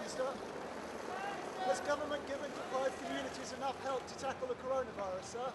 Minister. Has government given deprived communities enough help to tackle the coronavirus, sir?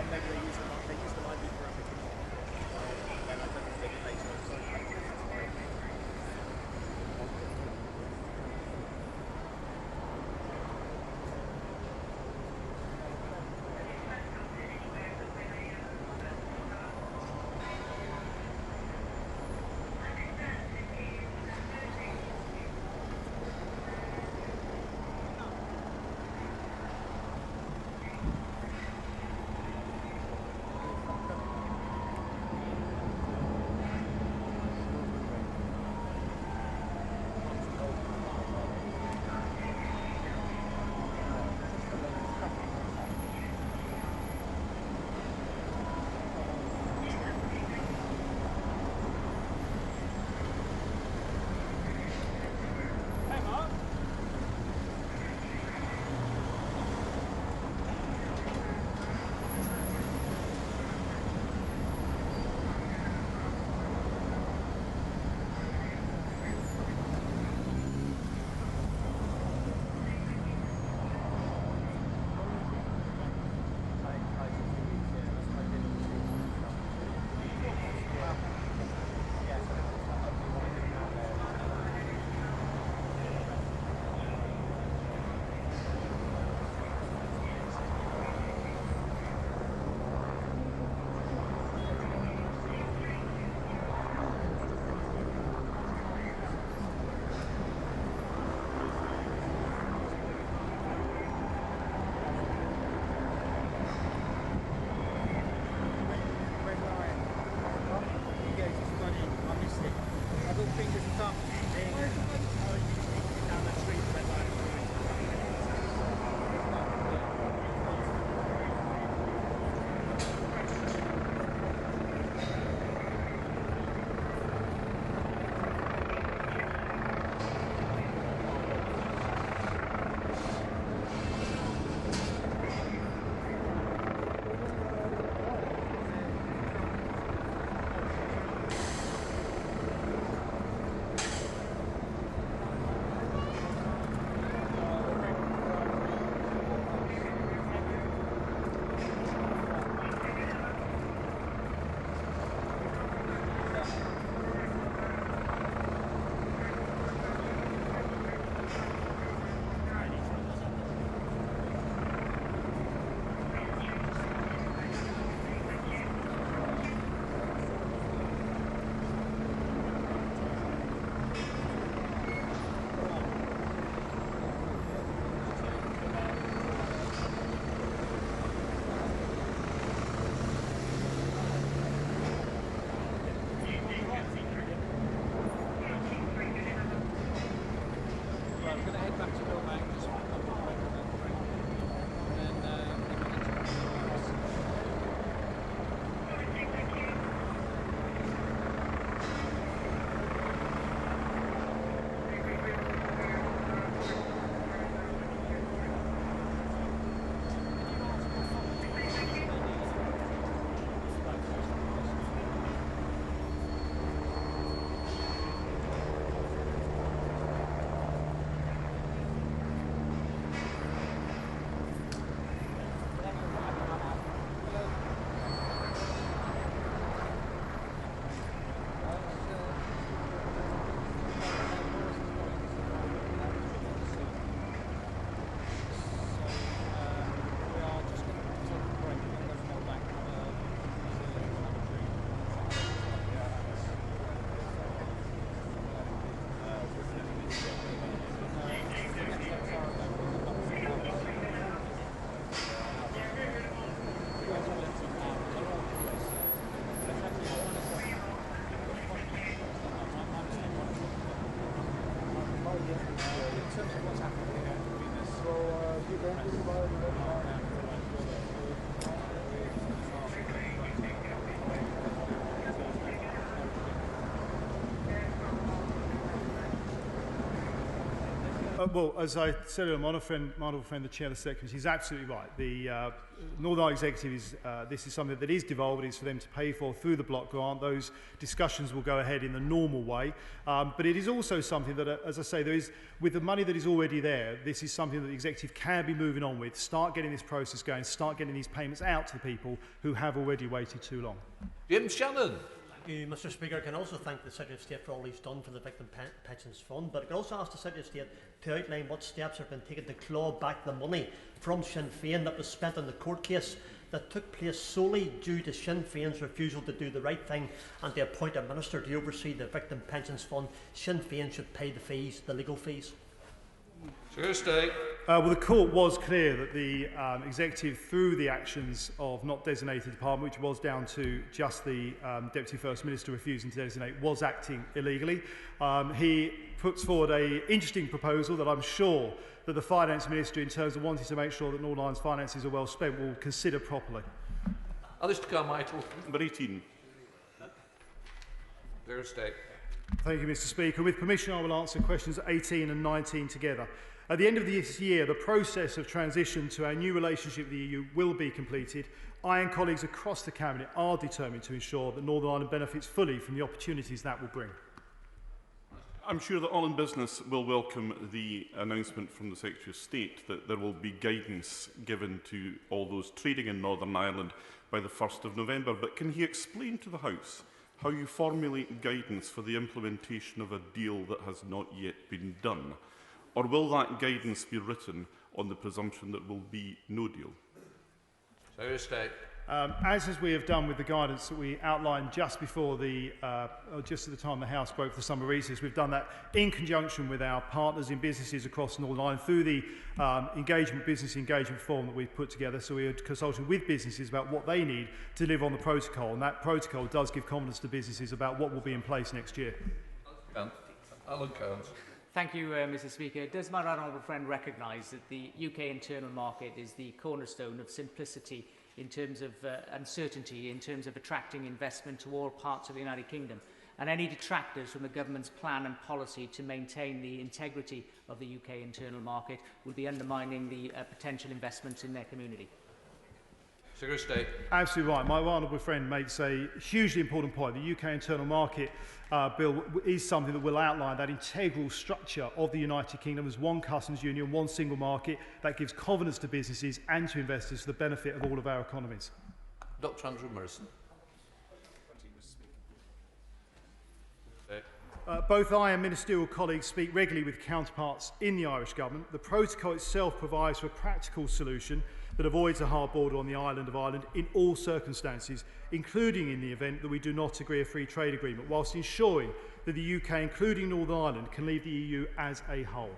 And maybe they use the live for application. Well, as I said earlier, my honourable friend, the Chair of the Secretary, he's absolutely right. The Northern Ireland Executive is, this is something that is devolved. It is for them to pay for through the block grant. Those discussions will go ahead in the normal way. But it is also something that, as I say, there is, with the money that is already there, this is something that the Executive can be moving on with, start getting this process going, start getting these payments out to the people who have already waited too long. James Shannon. Thank you, Mr. Speaker. I can also thank the Secretary of State for all he's done for the Victim Pensions Fund, but I can also ask the Secretary of State to outline what steps have been taken to claw back the money from Sinn Féin that was spent on the court case that took place solely due to Sinn Féin's refusal to do the right thing and to appoint a minister to oversee the Victim Pensions Fund. Sinn Féin should pay the fees, the legal fees. Well, the court was clear that the Executive, through the actions of not designated department, which was down to just the Deputy First Minister refusing to designate, was acting illegally. He puts forward an interesting proposal that I'm sure that the Finance Ministry, in terms of wanting to make sure that Northern Ireland's finances are well spent, will consider properly. Alistair Carmichael. Number 18. Thursday. Thank you, Mr. Speaker. With permission, I will answer questions 18 and 19 together. At the end of this year, the process of transition to our new relationship with the EU will be completed. I and colleagues across the Cabinet are determined to ensure that Northern Ireland benefits fully from the opportunities that will bring. I'm sure that all in business will welcome the announcement from the Secretary of State that there will be guidance given to all those trading in Northern Ireland by the 1st of November. But can he explain to the House how you formulate guidance for the implementation of a deal that has not yet been done? Or will that guidance be written on the presumption that will be no deal? Thursday. As we have done with the guidance that we outlined just before just at the time the House broke for summer recess, we've done that in conjunction with our partners in businesses across Northern Ireland through the business engagement forum that we've put together. So we are consulting with businesses about what they need to live on the protocol, and that protocol does give confidence to businesses about what will be in place next year. Alan Cairns. Thank you, Mr. Speaker. Does my honourable friend recognise that the UK internal market is the cornerstone of simplicity in terms of uncertainty, in terms of attracting investment to all parts of the United Kingdom, and any detractors from the government's plan and policy to maintain the integrity of the UK internal market will be undermining the potential investments in their community? Absolutely right. My honourable friend makes a hugely important point. The UK internal market bill is something that will outline that integral structure of the United Kingdom as one customs union, one single market that gives confidence to businesses and to investors for the benefit of all of our economies. Dr. Andrew Morrison. Both I and ministerial colleagues speak regularly with counterparts in the Irish Government. The protocol itself provides for a practical solution that avoids a hard border on the island of Ireland in all circumstances, including in the event that we do not agree a free trade agreement, whilst ensuring that the UK, including Northern Ireland, can leave the EU as a whole.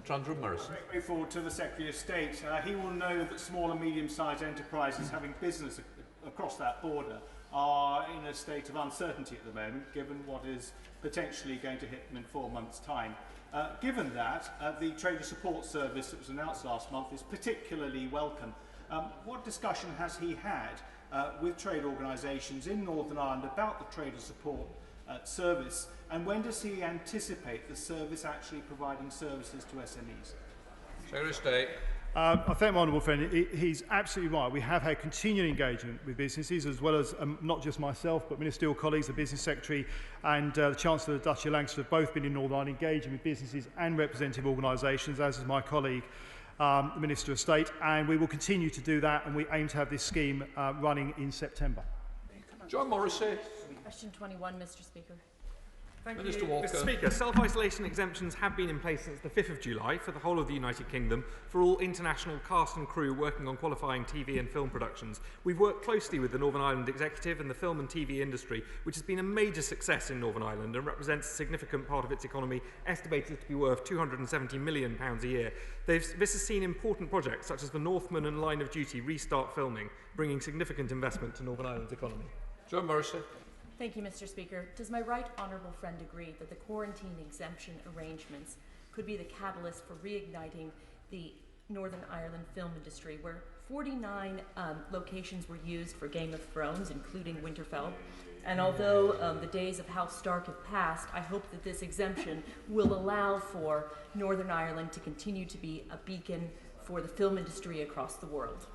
Andrew Morrison. Very grateful to the Secretary of State. He will know that small and medium-sized enterprises having business across that border are in a state of uncertainty at the moment, given what is potentially going to hit them in 4 months' time. Given that, the Trader Support Service that was announced last month is particularly welcome. What discussion has he had with trade organisations in Northern Ireland about the Trader Support Service, and when does he anticipate the service actually providing services to SMEs? I thank my honourable friend. He's absolutely right. We have had continuing engagement with businesses, as well as not just myself, but ministerial colleagues, the Business Secretary and the Chancellor of the Duchy of Lancaster have both been in Northern Ireland engaging with businesses and representative organisations, as is my colleague, the Minister of State, and we will continue to do that, and we aim to have this scheme running in September. John Morrissey. Question 21, Mr. Speaker. Thank Minister you, Walker. Mr. Speaker. Self-isolation exemptions have been in place since the 5th of July for the whole of the United Kingdom for all international cast and crew working on qualifying TV and film productions. We've worked closely with the Northern Ireland Executive and the film and TV industry, which has been a major success in Northern Ireland and represents a significant part of its economy, estimated to be worth £270 million a year. This has seen important projects such as the Northman and Line of Duty restart filming, bringing significant investment to Northern Ireland's economy. John Morrissey. Thank you, Mr. Speaker. Does my right honourable friend agree that the quarantine exemption arrangements could be the catalyst for reigniting the Northern Ireland film industry, where 49 locations were used for Game of Thrones, including Winterfell. And although the days of House Stark have passed, I hope that this exemption will allow for Northern Ireland to continue to be a beacon for the film industry across the world.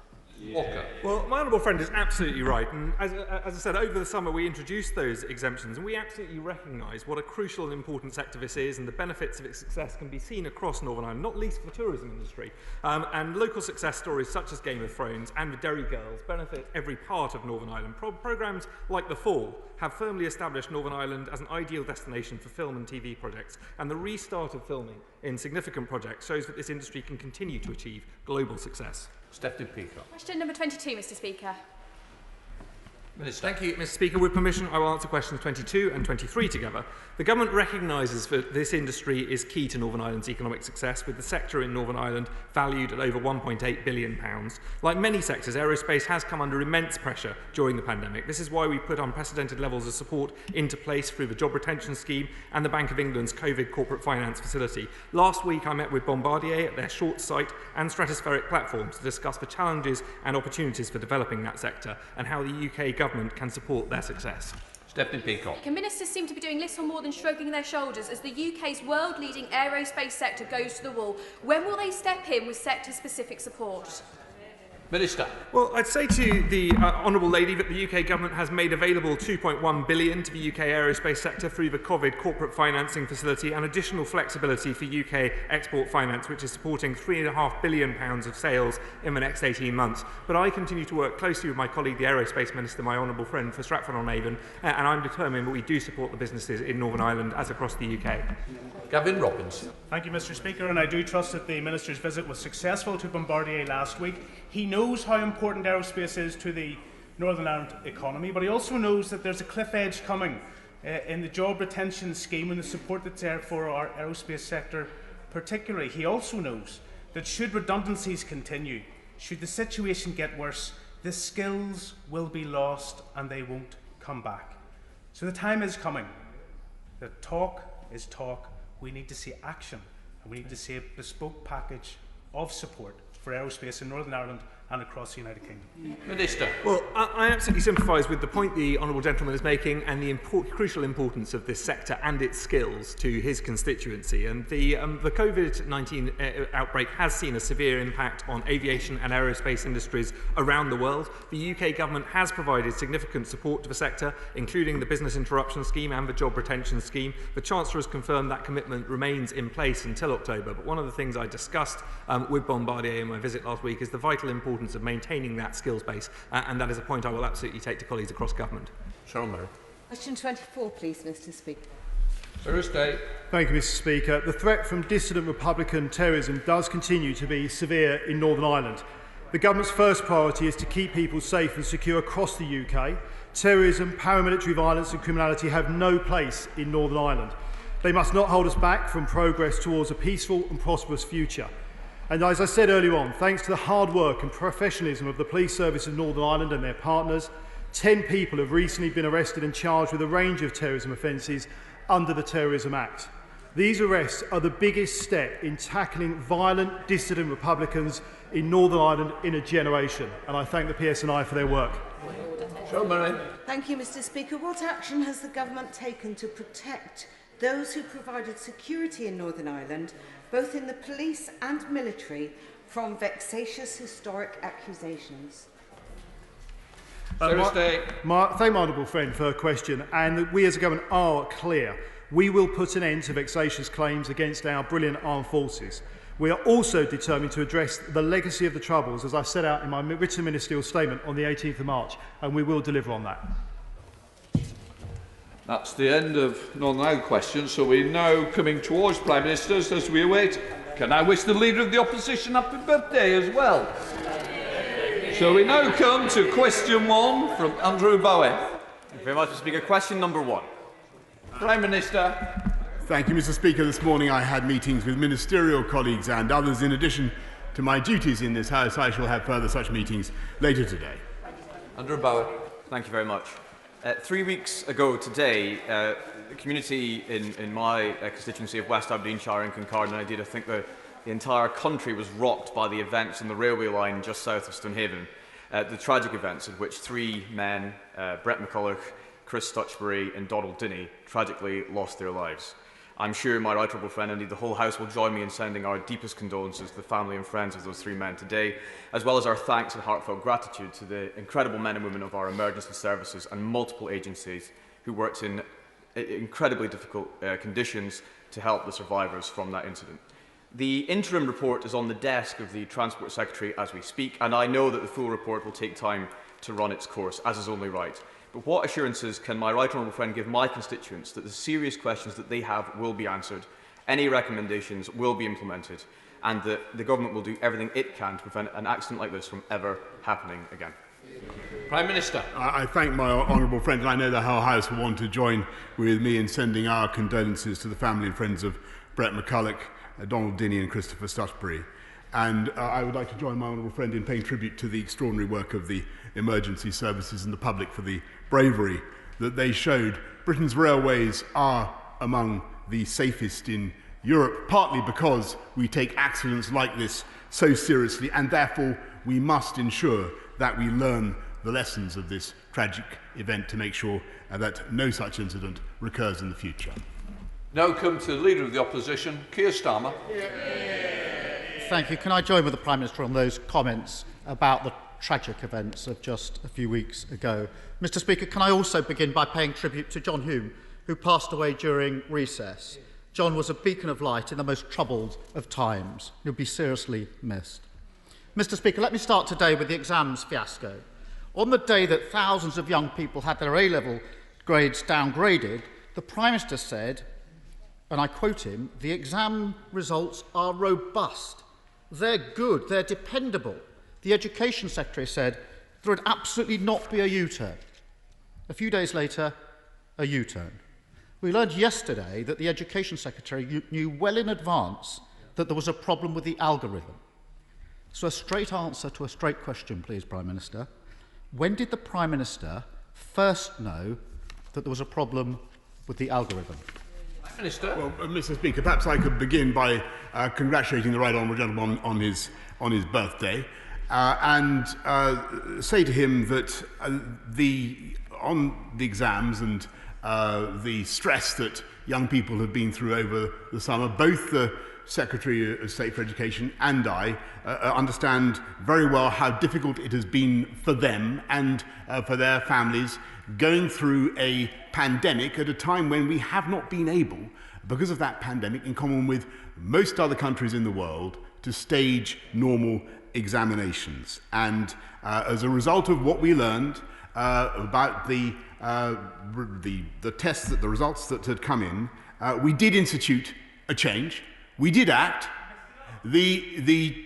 Walker. Well, my honourable friend is absolutely right, and as I said, over the summer we introduced those exemptions, and we absolutely recognise what a crucial and important sector this is, and the benefits of its success can be seen across Northern Ireland, not least for the tourism industry. And local success stories such as Game of Thrones and the Derry Girls benefit every part of Northern Ireland. Programmes like The Fall have firmly established Northern Ireland as an ideal destination for film and TV projects, and the restart of filming in significant projects shows that this industry can continue to achieve global success. Stephen Peacock. Question number 22, Mr Speaker. Minister. Thank you, Mr Speaker. With permission, I will answer questions 22 and 23 together. The Government recognises that this industry is key to Northern Ireland's economic success, with the sector in Northern Ireland valued at over £1.8 billion. Like many sectors, aerospace has come under immense pressure during the pandemic. This is why we put unprecedented levels of support into place through the Job Retention Scheme and the Bank of England's COVID Corporate Finance Facility. Last week, I met with Bombardier at their short site and stratospheric platforms to discuss the challenges and opportunities for developing that sector and how the UK Government can support their success. Stephen Peacock. Ministers seem to be doing little more than stroking their shoulders as the UK's world-leading aerospace sector goes to the wall. When will they step in with sector-specific support? Minister. Well, I'd say to the Honourable Lady that the UK Government has made available £2.1 billion to the UK aerospace sector through the COVID Corporate Financing Facility and additional flexibility for UK export finance, which is supporting £3.5 billion of sales in the next 18 months. But I continue to work closely with my colleague, the Aerospace Minister, my honourable friend for Stratford-on-Avon, and I'm determined that we do support the businesses in Northern Ireland as across the UK. Gavin Robbins. Thank you, Mr Speaker, and I do trust that the Minister's visit was successful to Bombardier last week. He knows how important aerospace is to the Northern Ireland economy, but he also knows that there's a cliff edge coming in the job retention scheme and the support that's there for our aerospace sector particularly. He also knows that should redundancies continue, should the situation get worse, the skills will be lost and they won't come back. So the time is coming. The talk is talk. We need to see action, and we need to see a bespoke package of support for aerospace in Northern Ireland and across the United Kingdom. Minister. Well, I absolutely sympathise with the point the honourable gentleman is making and the crucial importance of this sector and its skills to his constituency. And the COVID-19 outbreak has seen a severe impact on aviation and aerospace industries around the world. The UK Government has provided significant support to the sector, including the Business Interruption Scheme and the Job Retention Scheme. The Chancellor has confirmed that commitment remains in place until October. But one of the things I discussed with Bombardier in my visit last week is the vital importance of maintaining that skills base, and that is a point I will absolutely take to colleagues across government. Cheryl Murray. Question 24, please, Mr Speaker. Thursday. Thank you, Mr Speaker. The threat from dissident Republican terrorism does continue to be severe in Northern Ireland. The Government's first priority is to keep people safe and secure across the UK. Terrorism, paramilitary violence and criminality have no place in Northern Ireland. They must not hold us back from progress towards a peaceful and prosperous future. And as I said earlier on, thanks to the hard work and professionalism of the Police Service of Northern Ireland and their partners, 10 people have recently been arrested and charged with a range of terrorism offences under the Terrorism Act. These arrests are the biggest step in tackling violent dissident Republicans in Northern Ireland in a generation, and I thank the PSNI for their work. Cheryl Murray. Thank you, Mr Speaker. What action has the Government taken to protect those who provided security in Northern Ireland, both in the police and military, from vexatious historic accusations? Thursday. Thank my honourable friend for her question, and we as a government are clear. We will put an end to vexatious claims against our brilliant armed forces. We are also determined to address the legacy of the Troubles, as I set out in my written ministerial statement on the 18th of March, and we will deliver on that. That's the end of Northern Ireland questions, so we're now coming towards Prime Ministers as we await. Can I wish the Leader of the Opposition happy birthday as well? So we now come to question 1 from Andrew Bowie. Thank you very much, Mr Speaker. Question number 1. Prime Minister. Thank you, Mr Speaker. This morning I had meetings with ministerial colleagues and others. In addition to my duties in this House, I shall have further such meetings later today. Andrew Bowie. Thank you very much. 3 weeks ago today, the community in my constituency of West Aberdeenshire and Kincardine, and indeed I think the The entire country was rocked by the events on the railway line just south of Stonehaven, the tragic events in which 3 men, Brett McCulloch, Chris Stutchbury and Donald Dinny, tragically lost their lives. I'm sure my right honourable friend, indeed the whole House, will join me in sending our deepest condolences to the family and friends of those 3 men today, as well as our thanks and heartfelt gratitude to the incredible men and women of our emergency services and multiple agencies who worked in incredibly difficult conditions to help the survivors from that incident. The interim report is on the desk of the Transport Secretary as we speak, and I know that the full report will take time to run its course, as is only right. But what assurances can my right honourable friend give my constituents that the serious questions that they have will be answered, any recommendations will be implemented, and that the government will do everything it can to prevent an accident like this from ever happening again? Prime Minister. I thank my honourable friend, and I know the whole House will want to join with me in sending our condolences to the family and friends of Brett McCulloch, Donald Dinny and Christopher Stutchbury. And I would like to join my honourable friend in paying tribute to the extraordinary work of the emergency services and the public for the bravery that they showed. Britain's railways are among the safest in Europe, partly because we take accidents like this so seriously, and therefore we must ensure that we learn the lessons of this tragic event to make sure that no such incident recurs in the future. Now come to the Leader of the Opposition, Keir Starmer. Thank you. Can I join with the Prime Minister on those comments about the tragic events of just a few weeks ago? Mr. Speaker, can I also begin by paying tribute to John Hume, who passed away during recess. John was a beacon of light in the most troubled of times. He'll be seriously missed. Mr. Speaker, let me start today with the exams fiasco. On the day that thousands of young people had their A-level grades downgraded, the Prime Minister said, and I quote him, "The exam results are robust. They're good, they're dependable." The Education Secretary said there would absolutely not be a U-turn. A few days later, a U-turn. We learned yesterday that the Education Secretary knew well in advance that there was a problem with the algorithm. So a straight answer to a straight question, please, Prime Minister. When did the Prime Minister first know that there was a problem with the algorithm? Minister. Well, Mr. Speaker, perhaps I could begin by congratulating the right honourable gentleman on his birthday and say to him that on the exams and the stress that young people have been through over the summer, both the Secretary of State for Education and I understand very well how difficult it has been for them and for their families going through a pandemic at a time when we have not been able, because of that pandemic, in common with most other countries in the world, to stage normal examinations. And as a result of what we learned about the tests, the results that had come in, we did institute a change. We did act. The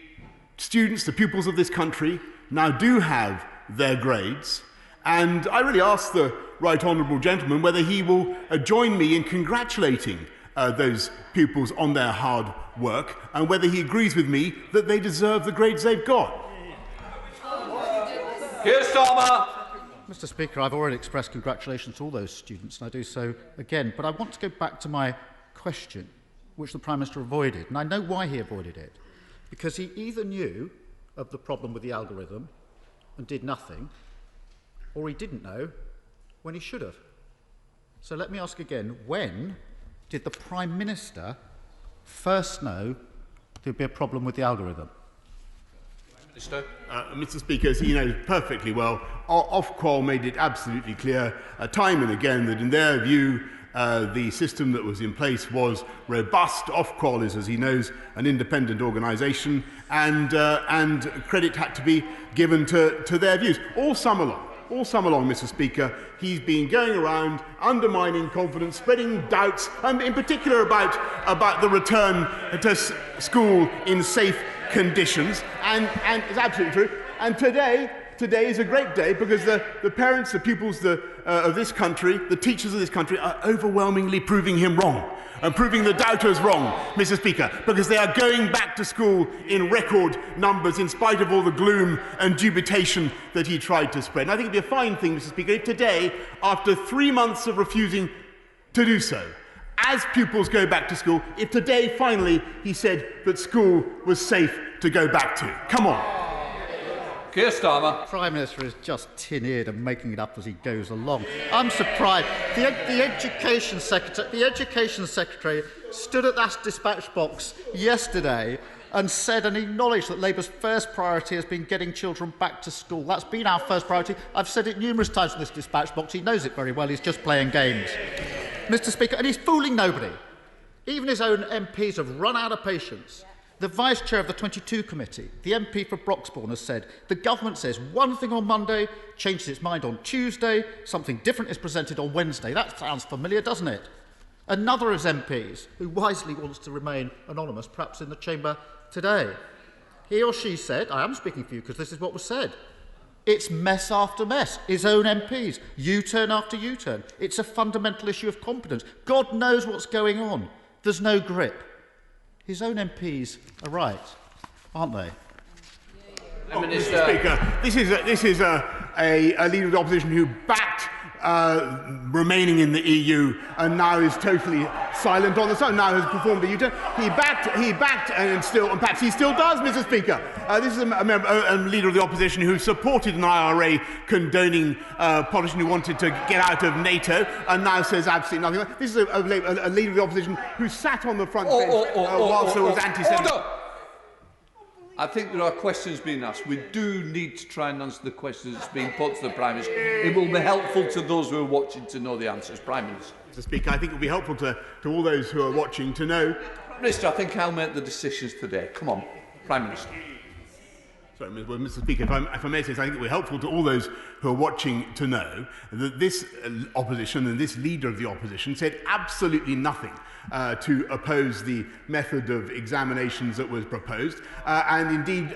students, the pupils of this country, now do have their grades. And I really ask the right honourable gentleman whether he will join me in congratulating those pupils on their hard work and whether he agrees with me that they deserve the grades they've got. Keir Starmer. Mr. Speaker, I've already expressed congratulations to all those students, and I do so again. But I want to go back to my question, which the Prime Minister avoided. And I know why he avoided it. Because he either knew of the problem with the algorithm and did nothing, or he didn't know when he should have. So let me ask again, when did the Prime Minister first know there'd be a problem with the algorithm? Minister. Mr. Speaker, as he knows perfectly well, Ofqual made it absolutely clear time and again that in their view the system that was in place was robust. Ofqual is, as he knows, an independent organisation, and credit had to be given to their views. All summer long, Mr. Speaker, he's been going around undermining confidence, spreading doubts, and in particular about the return to school in safe conditions, and it's absolutely true. And today is a great day because the parents, the pupils of this country, the teachers of this country are overwhelmingly proving him wrong and proving the doubters wrong, Mr. Speaker, because they are going back to school in record numbers in spite of all the gloom and dubitation that he tried to spread. And I think it would be a fine thing, Mr. Speaker, if today, after 3 months of refusing to do so, as pupils go back to school, if today finally he said that school was safe to go back to? Come on. Keir Starmer. Prime Minister is just tin-eared and making it up as he goes along. I'm surprised. The Education Secretary stood at that dispatch box yesterday and said and acknowledged that Labour's first priority has been getting children back to school. That's been our first priority. I've said it numerous times in this dispatch box. He knows it very well. He's just playing games. Mr. Speaker, and he's fooling nobody. Even his own MPs have run out of patience. The Vice Chair of the 22 Committee, the MP for Broxbourne, has said the government says one thing on Monday, changes its mind on Tuesday, something different is presented on Wednesday. That sounds familiar, doesn't it? Another of his MPs, who wisely wants to remain anonymous, perhaps in the chamber today, he or she said, I am speaking for you because this is what was said, it's mess after mess. His own MPs, U-turn after U-turn. It's a fundamental issue of competence. God knows what's going on. There's no grip. His own MPs are right, aren't they? Mr. Speaker, this is a leader of the opposition who backed remaining in the EU and now is totally silent on the side. Now has performed a U-turn. He backed, and perhaps he still does, Mr. Speaker. This is a leader of the opposition who supported an IRA condoning politician who wanted to get out of NATO and now says absolutely nothing. This is a leader of the opposition who sat on the front bench whilst there was anti-Semitism. I think there are questions being asked. We do need to try and answer the questions that's being put to the Prime Minister. It will be helpful to those who are watching to know the answers. Prime Minister. Mr. Speaker, I think it will be helpful to all those who are watching to know. Prime Minister, I think I'll make the decisions today. Come on, Prime Minister. Sorry, Mr. Speaker, if I may say, I think it will be helpful to all those who are watching to know that this opposition and this leader of the opposition said absolutely nothing to oppose the method of examinations that was proposed, and indeed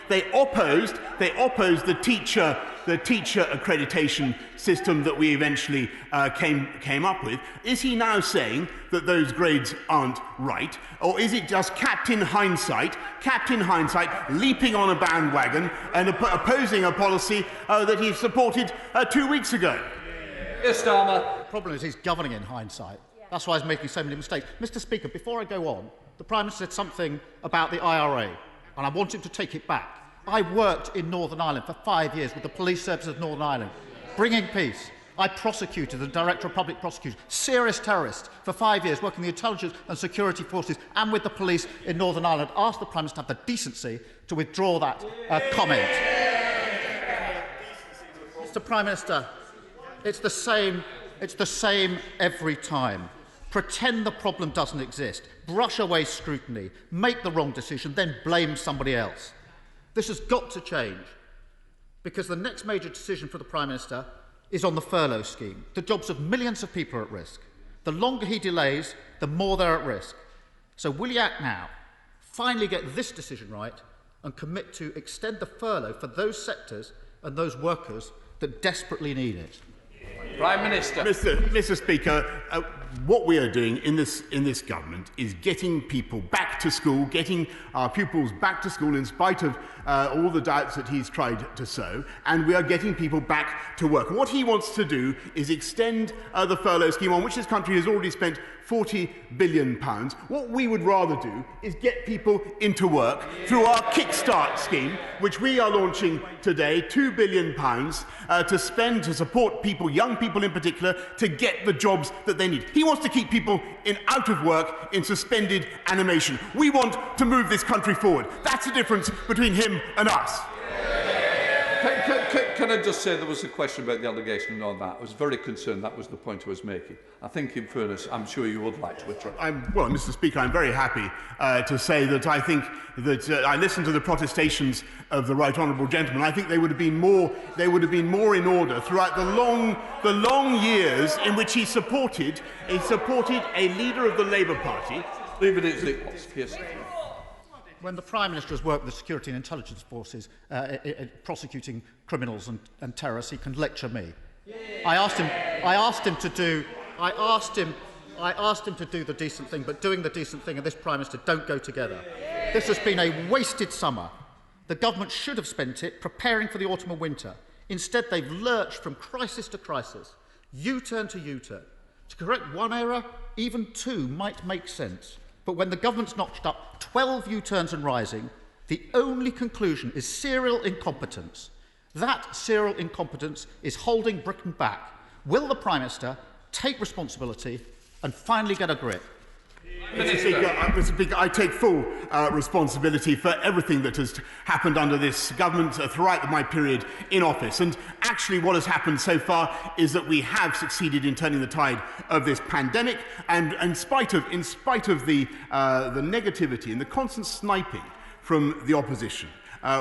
they opposed the teacher accreditation system that we eventually came up with. Is he now saying that those grades aren't right, or is it just Captain Hindsight leaping on a bandwagon and opposing a policy that he supported 2 weeks ago? Yes, Starmer. The problem is he's governing in hindsight. That's why he's making so many mistakes. Mr. Speaker, before I go on, the Prime Minister said something about the IRA, and I want him to take it back. I worked in Northern Ireland for 5 years with the police service of Northern Ireland, bringing peace. I prosecuted the Director of Public Prosecution, serious terrorist, for 5 years, working with the intelligence and security forces and with the police in Northern Ireland. Asked the Prime Minister to have the decency to withdraw that comment. Mr. Prime Minister, it's the same every time. Pretend the problem doesn't exist, brush away scrutiny, make the wrong decision, then blame somebody else. This has got to change, because the next major decision for the Prime Minister is on the furlough scheme. The jobs of millions of people are at risk. The longer he delays, the more they're at risk. So will he act now, finally get this decision right, and commit to extend the furlough for those sectors and those workers that desperately need it? Prime Minister. Mr. Speaker, what we are doing in this government is getting people back to school, getting our pupils back to school in spite of all the doubts that he's tried to sow, and we are getting people back to work. What he wants to do is extend the furlough scheme, on which this country has already spent £40 billion. What we would rather do is get people into work through our Kickstart scheme, which we are launching today, £2 billion to spend to support people, young people in particular, to get the jobs that they need. He wants to keep people out of work in suspended animation. We want to move this country forward. That's the difference between him and us. Can I just say there was a question about the allegation and all that? I was very concerned. That was the point I was making. I think, in fairness, I'm sure you would like to withdraw. Well, Mr. Speaker, I'm very happy to say that I think that I listened to the protestations of the right honourable gentleman. I think they would have been more. They would have been more in order throughout the long years in which he supported a leader of the Labour Party. Leave it as it was. Yes. When the Prime Minister has worked with the security and intelligence forces prosecuting criminals and terrorists, he can lecture me. I asked him to do the decent thing, but doing the decent thing and this Prime Minister don't go together. This has been a wasted summer. The government should have spent it preparing for the autumn and winter. Instead, they've lurched from crisis to crisis, U-turn to U-turn. To correct one error, even two might make sense. But when the government's notched up 12 U-turns and rising, the only conclusion is serial incompetence. That serial incompetence is holding Britain back. Will the Prime Minister take responsibility and finally get a grip? Mr. Speaker, I take full responsibility for everything that has happened under this government throughout my period in office. And actually what has happened so far is that we have succeeded in turning the tide of this pandemic. And in spite of the negativity and the constant sniping from the opposition,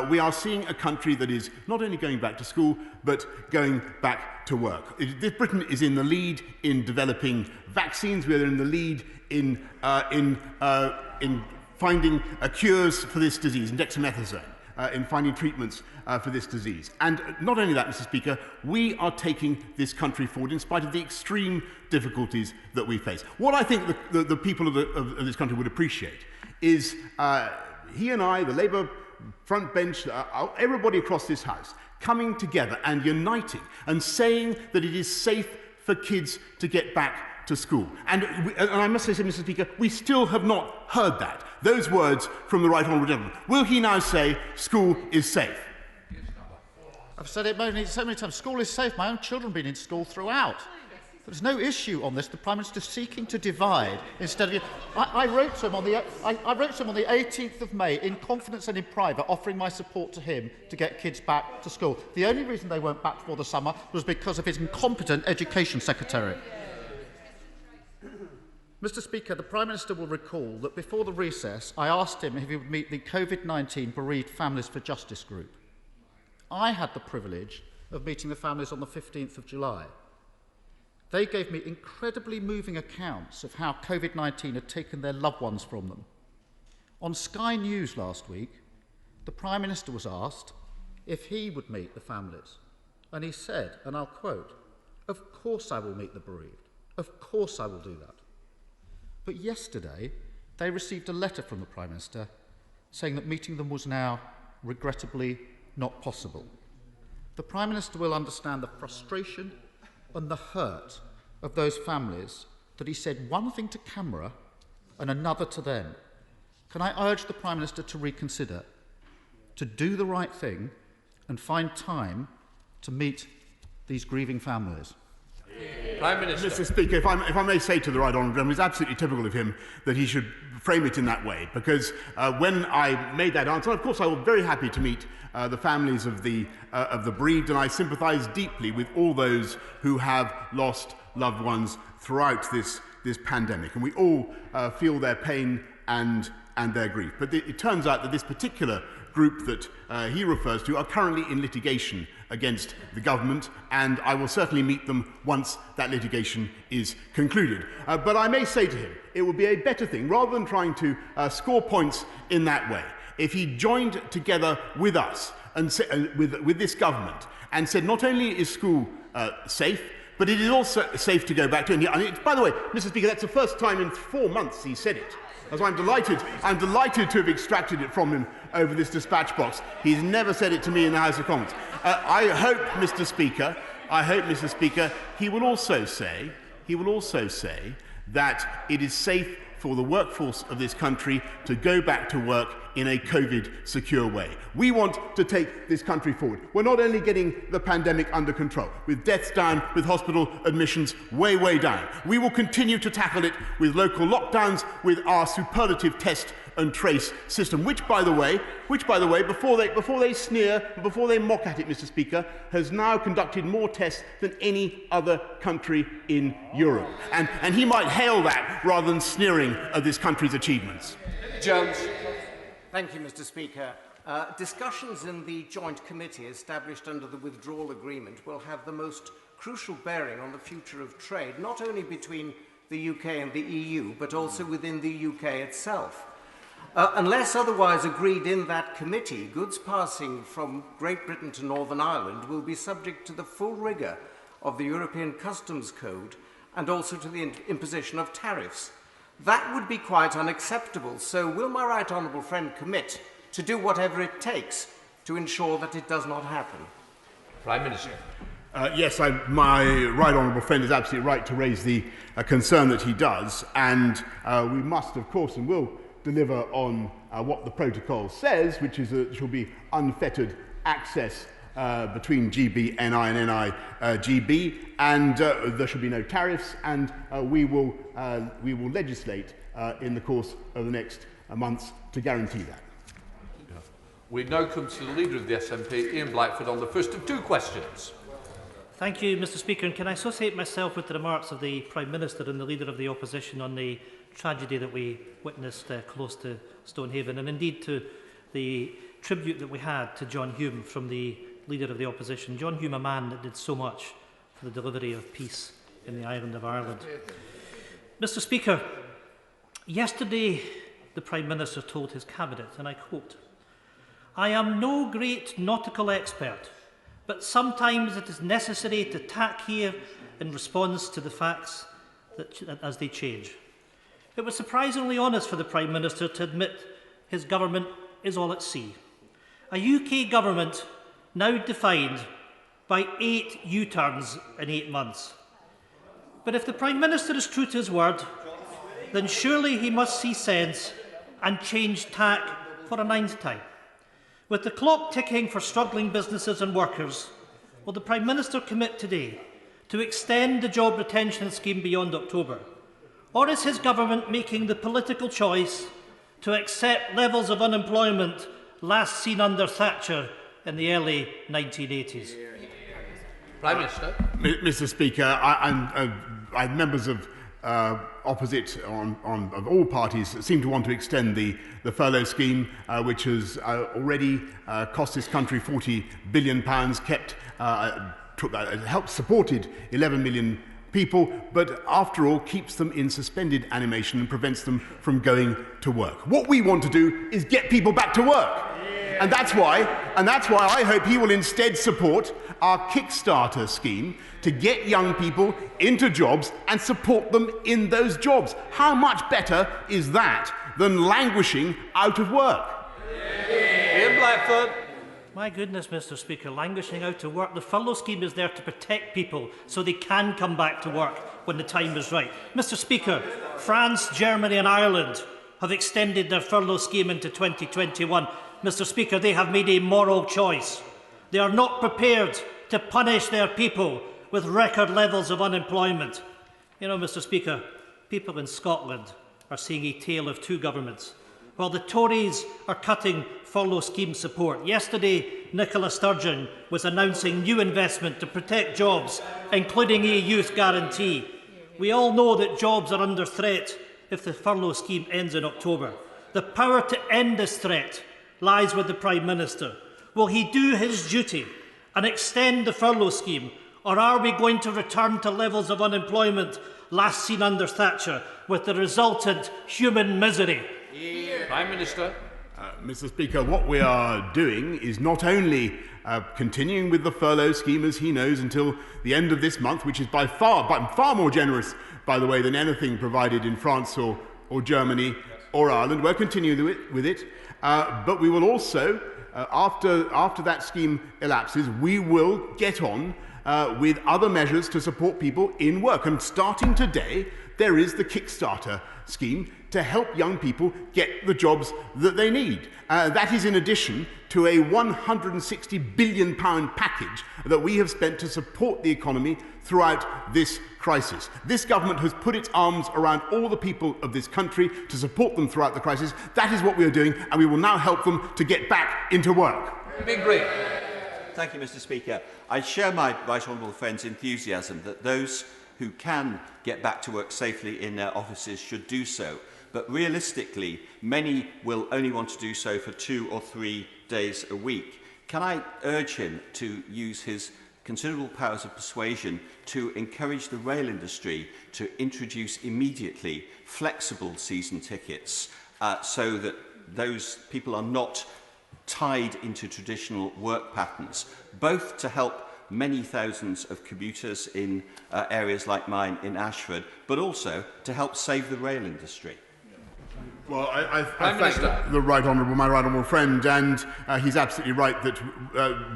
we are seeing a country that is not only going back to school, but going back to work. Britain is in the lead in developing vaccines. We are in the lead in finding cures for this disease, in dexamethasone, in finding treatments for this disease. And not only that, Mr. Speaker, we are taking this country forward in spite of the extreme difficulties that we face. What I think the people of this country would appreciate is he and I, the Labour front bench, everybody across this House, coming together and uniting and saying that it is safe for kids to get back to school. And I must say, Mr. Speaker, we still have not heard that. Those words from the right honourable gentleman. Will he now say school is safe? I've said it so many times. School is safe. My own children have been in school throughout. There's no issue on this. The Prime Minister is seeking to divide instead of... I wrote to him on the 18th of May in confidence and in private, offering my support to him to get kids back to school. The only reason they weren't back before the summer was because of his incompetent Education Secretary. Mr. Speaker, the Prime Minister will recall that before the recess, I asked him if he would meet the COVID-19 Bereaved Families for Justice group. I had the privilege of meeting the families on the 15th of July. They gave me incredibly moving accounts of how COVID-19 had taken their loved ones from them. On Sky News last week, the Prime Minister was asked if he would meet the families. And he said, and I'll quote, "Of course I will meet the bereaved. Of course I will do that." But yesterday, they received a letter from the Prime Minister saying that meeting them was now, regrettably, not possible. The Prime Minister will understand the frustration and the hurt of those families that he said one thing to camera and another to them. Can I urge the Prime Minister to reconsider, to do the right thing and find time to meet these grieving families? Prime Minister. Mr. Speaker, if I may say to the right honourable gentleman, it's absolutely typical of him that he should frame it in that way, because when I made that answer, of course I was very happy to meet the families of the bereaved, and I sympathise deeply with all those who have lost loved ones throughout this pandemic, and we all feel their pain and their grief. But it turns out that this particular group that he refers to are currently in litigation against the government, and I will certainly meet them once that litigation is concluded. But I may say to him, it would be a better thing, rather than trying to score points in that way, if he joined together with us and with this government and said not only is school safe, but it is also safe to go back to. And by the way, Mr. Speaker, that's the first time in 4 months he said it. As I'm delighted to have extracted it from him over this dispatch box. He's never said it to me in the House of Commons. I hope, Mr. Speaker, he will also say that it is safe for the workforce of this country to go back to work in a COVID-secure way. We want to take this country forward. We're not only getting the pandemic under control, with deaths down, with hospital admissions way, way down. We will continue to tackle it with local lockdowns, with our superlative test and trace system, which, by the way, before they sneer, before they mock at it, Mr. Speaker, has now conducted more tests than any other country in Europe. And he might hail that rather than sneering at this country's achievements. Jones. Thank you, Mr. Speaker. Discussions in the joint committee established under the withdrawal agreement will have the most crucial bearing on the future of trade, not only between the UK and the EU, but also within the UK itself. Unless otherwise agreed in that committee, goods passing from Great Britain to Northern Ireland will be subject to the full rigour of the European Customs Code and also to the imposition of tariffs. That would be quite unacceptable, so will my right honourable friend commit to do whatever it takes to ensure that it does not happen? Prime Minister. Yes, my right honourable friend is absolutely right to raise the concern that he does, and we must, of course, and will deliver on what the protocol says, which is that there shall be unfettered access between GB, NI and NI GB, and there shall be no tariffs, and we will legislate in the course of the next months to guarantee that. We now come to the Leader of the SNP, Ian Blackford, on the first of two questions. Thank you, Mr Speaker. And can I associate myself with the remarks of the Prime Minister and the Leader of the Opposition on the tragedy that we witnessed close to Stonehaven, and indeed to the tribute that we had to John Hume from the Leader of the Opposition. John Hume, a man that did so much for the delivery of peace in the island of Ireland. Mr Speaker, yesterday the Prime Minister told his Cabinet, and I quote, "I am no great nautical expert, but sometimes it is necessary to tack here in response to the facts as they change." It was surprisingly honest for the Prime Minister to admit his government is all at sea. A UK government now defined by 8 U-turns in 8 months. But if the Prime Minister is true to his word, then surely he must see sense and change tack for a 9th time. With the clock ticking for struggling businesses and workers, will the Prime Minister commit today to extend the job retention scheme beyond October? Or is his government making the political choice to accept levels of unemployment last seen under Thatcher in the early 1980s? Prime Minister. Mr Speaker, I members of opposite of all parties seem to want to extend the furlough scheme, which has already cost this country £40 billion, helped supported 11 million people, but after all keeps them in suspended animation and prevents them from going to work. What we want to do is get people back to work. And that's why I hope he will instead support our Kickstarter scheme to get young people into jobs and support them in those jobs. How much better is that than languishing out of work? Ian Blackford. My goodness, Mr Speaker, languishing out of work. The furlough scheme is there to protect people so they can come back to work when the time is right. Mr Speaker, France, Germany and Ireland have extended their furlough scheme into 2021. Mr Speaker, they have made a moral choice. They are not prepared to punish their people with record levels of unemployment. You know, Mr Speaker, people in Scotland are seeing a tale of two governments. While the Tories are cutting furlough scheme support, yesterday Nicola Sturgeon was announcing new investment to protect jobs, including a youth guarantee. We all know that jobs are under threat if the furlough scheme ends in October. The power to end this threat lies with the Prime Minister. Will he do his duty and extend the furlough scheme, or are we going to return to levels of unemployment last seen under Thatcher with the resultant human misery? Prime Minister. Mr Speaker, what we are doing is not only continuing with the furlough scheme, as he knows, until the end of this month, which is by far more generous, by the way, than anything provided in France or Germany or Ireland. We're continuing with it, but we will also, after that scheme elapses, we will get on with other measures to support people in work. And starting today, there is the Kickstarter scheme to help young people get the jobs that they need. That is in addition to a £160 billion package that we have spent to support the economy throughout this crisis. This government has put its arms around all the people of this country to support them throughout the crisis. That is what we are doing, and we will now help them to get back into work. Big break. Thank you, Mr Speaker. I share my right honourable friend's enthusiasm that those who can get back to work safely in their offices should do so. But realistically, many will only want to do so for 2 or 3 days a week. Can I urge him to use his considerable powers of persuasion to encourage the rail industry to introduce immediately flexible season tickets so that those people are not tied into traditional work patterns, both to help many thousands of commuters in areas like mine in Ashford, but also to help save the rail industry? Well, I thank my right honourable friend, and he's absolutely right that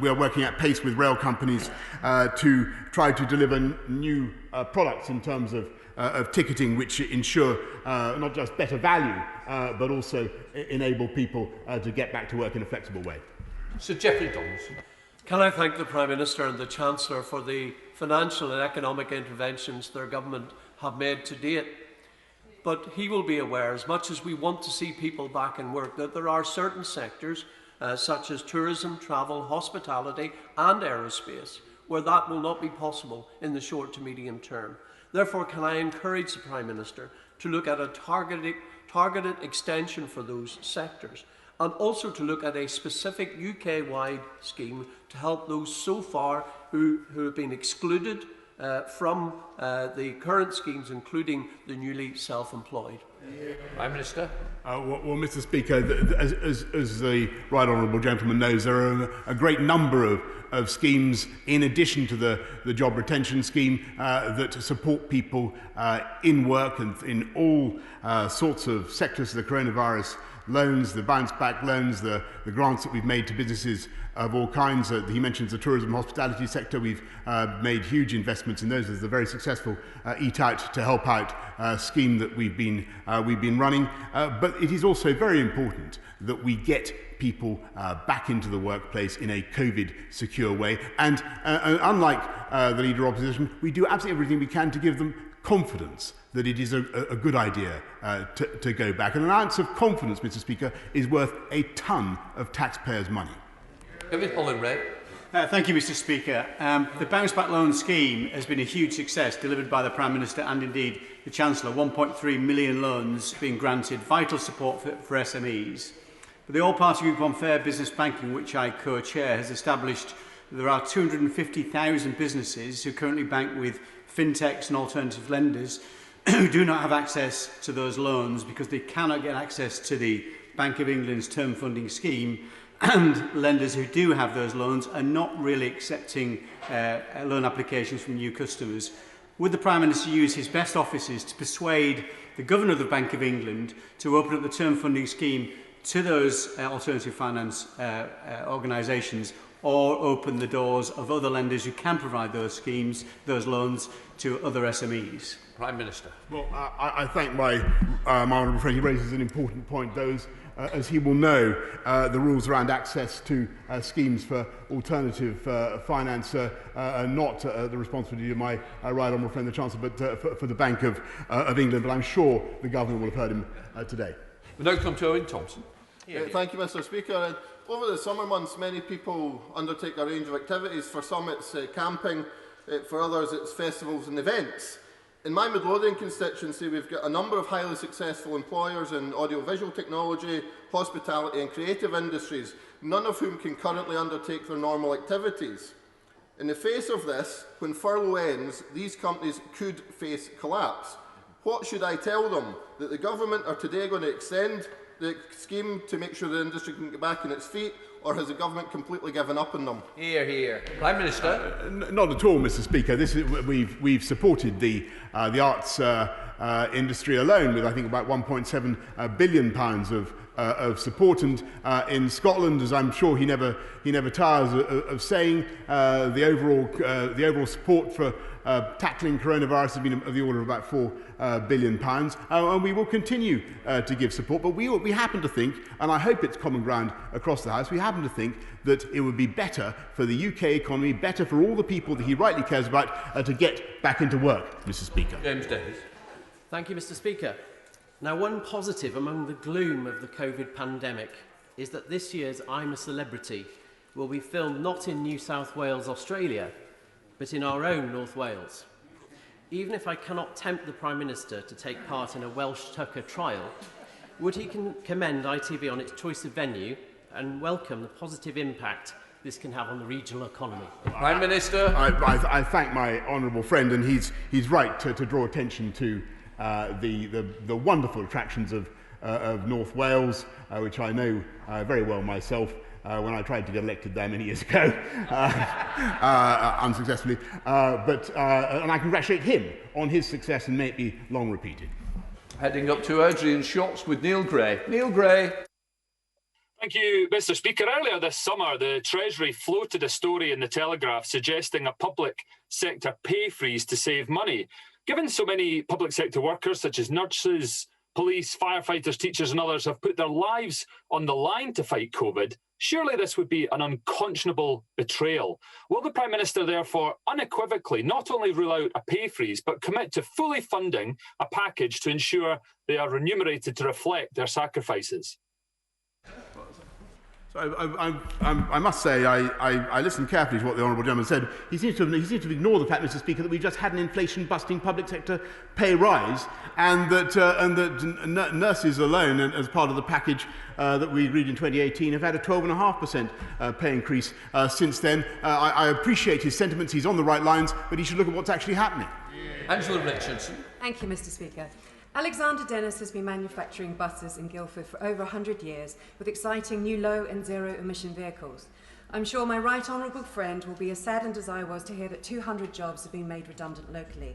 we are working at pace with rail companies to try to deliver new products in terms of ticketing, which ensure not just better value, but also enable people to get back to work in a flexible way. Sir Geoffrey Donaldson. Can I thank the Prime Minister and the Chancellor for the financial and economic interventions their government have made to date? But he will be aware, as much as we want to see people back in work, that there are certain sectors, such as tourism, travel, hospitality and aerospace, where that will not be possible in the short to medium term. Therefore, can I encourage the Prime Minister to look at a targeted extension for those sectors, and also to look at a specific UK-wide scheme to help those so far who have been excluded from the current schemes, including the newly self-employed. Prime Minister. Well, Mr. Speaker, as the right honourable gentleman knows, there are a great number of schemes in addition to the job retention scheme that support people in work and in all sorts of sectors of the coronavirus loans, the bounce-back loans, the grants that we've made to businesses of all kinds. He mentions the tourism and hospitality sector. We've made huge investments in those. There's a very successful Eat Out to Help Out scheme that we've been running. But it is also very important that we get people back into the workplace in a COVID-secure way. And unlike the Leader of Opposition, we do absolutely everything we can to give them confidence that it is a good idea to go back. And an ounce of confidence, Mr. Speaker, is worth a ton of taxpayers' money. Thank you, Mr. Speaker. The Bounce Back Loan Scheme has been a huge success, delivered by the Prime Minister and indeed the Chancellor. 1.3 million loans being granted, vital support for SMEs. But the All-Party Group on Fair Business Banking, which I co-chair, has established that there are 250,000 businesses who currently bank with fintechs and alternative lenders who do not have access to those loans because they cannot get access to the Bank of England's term funding scheme, and lenders who do have those loans are not really accepting loan applications from new customers. Would the Prime Minister use his best offices to persuade the Governor of the Bank of England to open up the term funding scheme to those alternative finance organisations, or open the doors of other lenders who can provide those schemes, those loans, to other SMEs? Prime Minister. Well, I thank my honourable friend. He raises an important point. Those, as he will know, the rules around access to schemes for alternative finance are not the responsibility of my right honourable friend, the Chancellor, but for the Bank of England. But I'm sure the Governor will have heard him today. We now come to Owen Thompson. Thank you, Mr. Speaker. Over the summer months, many people undertake a range of activities. For some, it's camping. For others, it's festivals and events. In my Midlothian constituency, we've got a number of highly successful employers in audiovisual technology, hospitality and creative industries, none of whom can currently undertake their normal activities. In the face of this, when furlough ends, these companies could face collapse. What should I tell them? That the government are today going to extend the scheme to make sure the industry can get back on its feet, or has the government completely given up on them? Hear, hear. Prime Minister. Not at all, Mr. Speaker. We've supported the arts industry alone with, I think, about £1.7 billion of support, and in Scotland, as I'm sure he never tires of saying, the overall support for tackling coronavirus has been of the order of about £4 billion, and we will continue to give support. But we happen to think, and I hope it's common ground across the House, we happen to think that it would be better for the UK economy, better for all the people that he rightly cares about, to get back into work, Mr. Speaker. James Davies. Thank you, Mr. Speaker. Now, one positive among the gloom of the COVID pandemic is that this year's I'm a Celebrity will be filmed not in New South Wales, Australia, but in our own North Wales. Even if I cannot tempt the Prime Minister to take part in a Welsh Tucker trial, would he commend ITV on its choice of venue and welcome the positive impact this can have on the regional economy? Prime Minister. I thank my honourable friend, and he's right to draw attention to the wonderful attractions of North Wales, which I know very well myself. When I tried to get elected there many years ago, unsuccessfully. And I congratulate him on his success, and may it be long repeated. Heading up to Adrian Shocks with Neil Gray. Neil Gray. Thank you, Mr. Speaker. Earlier this summer, the Treasury floated a story in the Telegraph suggesting a public sector pay freeze to save money. Given so many public sector workers, such as nurses, police, firefighters, teachers and others, have put their lives on the line to fight COVID, surely this would be an unconscionable betrayal. Will the Prime Minister therefore unequivocally not only rule out a pay freeze, but commit to fully funding a package to ensure they are remunerated to reflect their sacrifices? So I must say I listened carefully to what the Honourable Gentleman said. He seems to have ignored the fact, Mr. Speaker, that we just had an inflation-busting public sector pay rise, and that nurses alone, as part of the package that we agreed in 2018, have had a 12.5% pay increase since then. I appreciate his sentiments. He's on the right lines, but he should look at what's actually happening. Angela Richardson. Thank you, Mr. Speaker. Alexander Dennis has been manufacturing buses in Guildford for over 100 years with exciting new low and zero emission vehicles. I'm sure my right honourable friend will be as saddened as I was to hear that 200 jobs have been made redundant locally.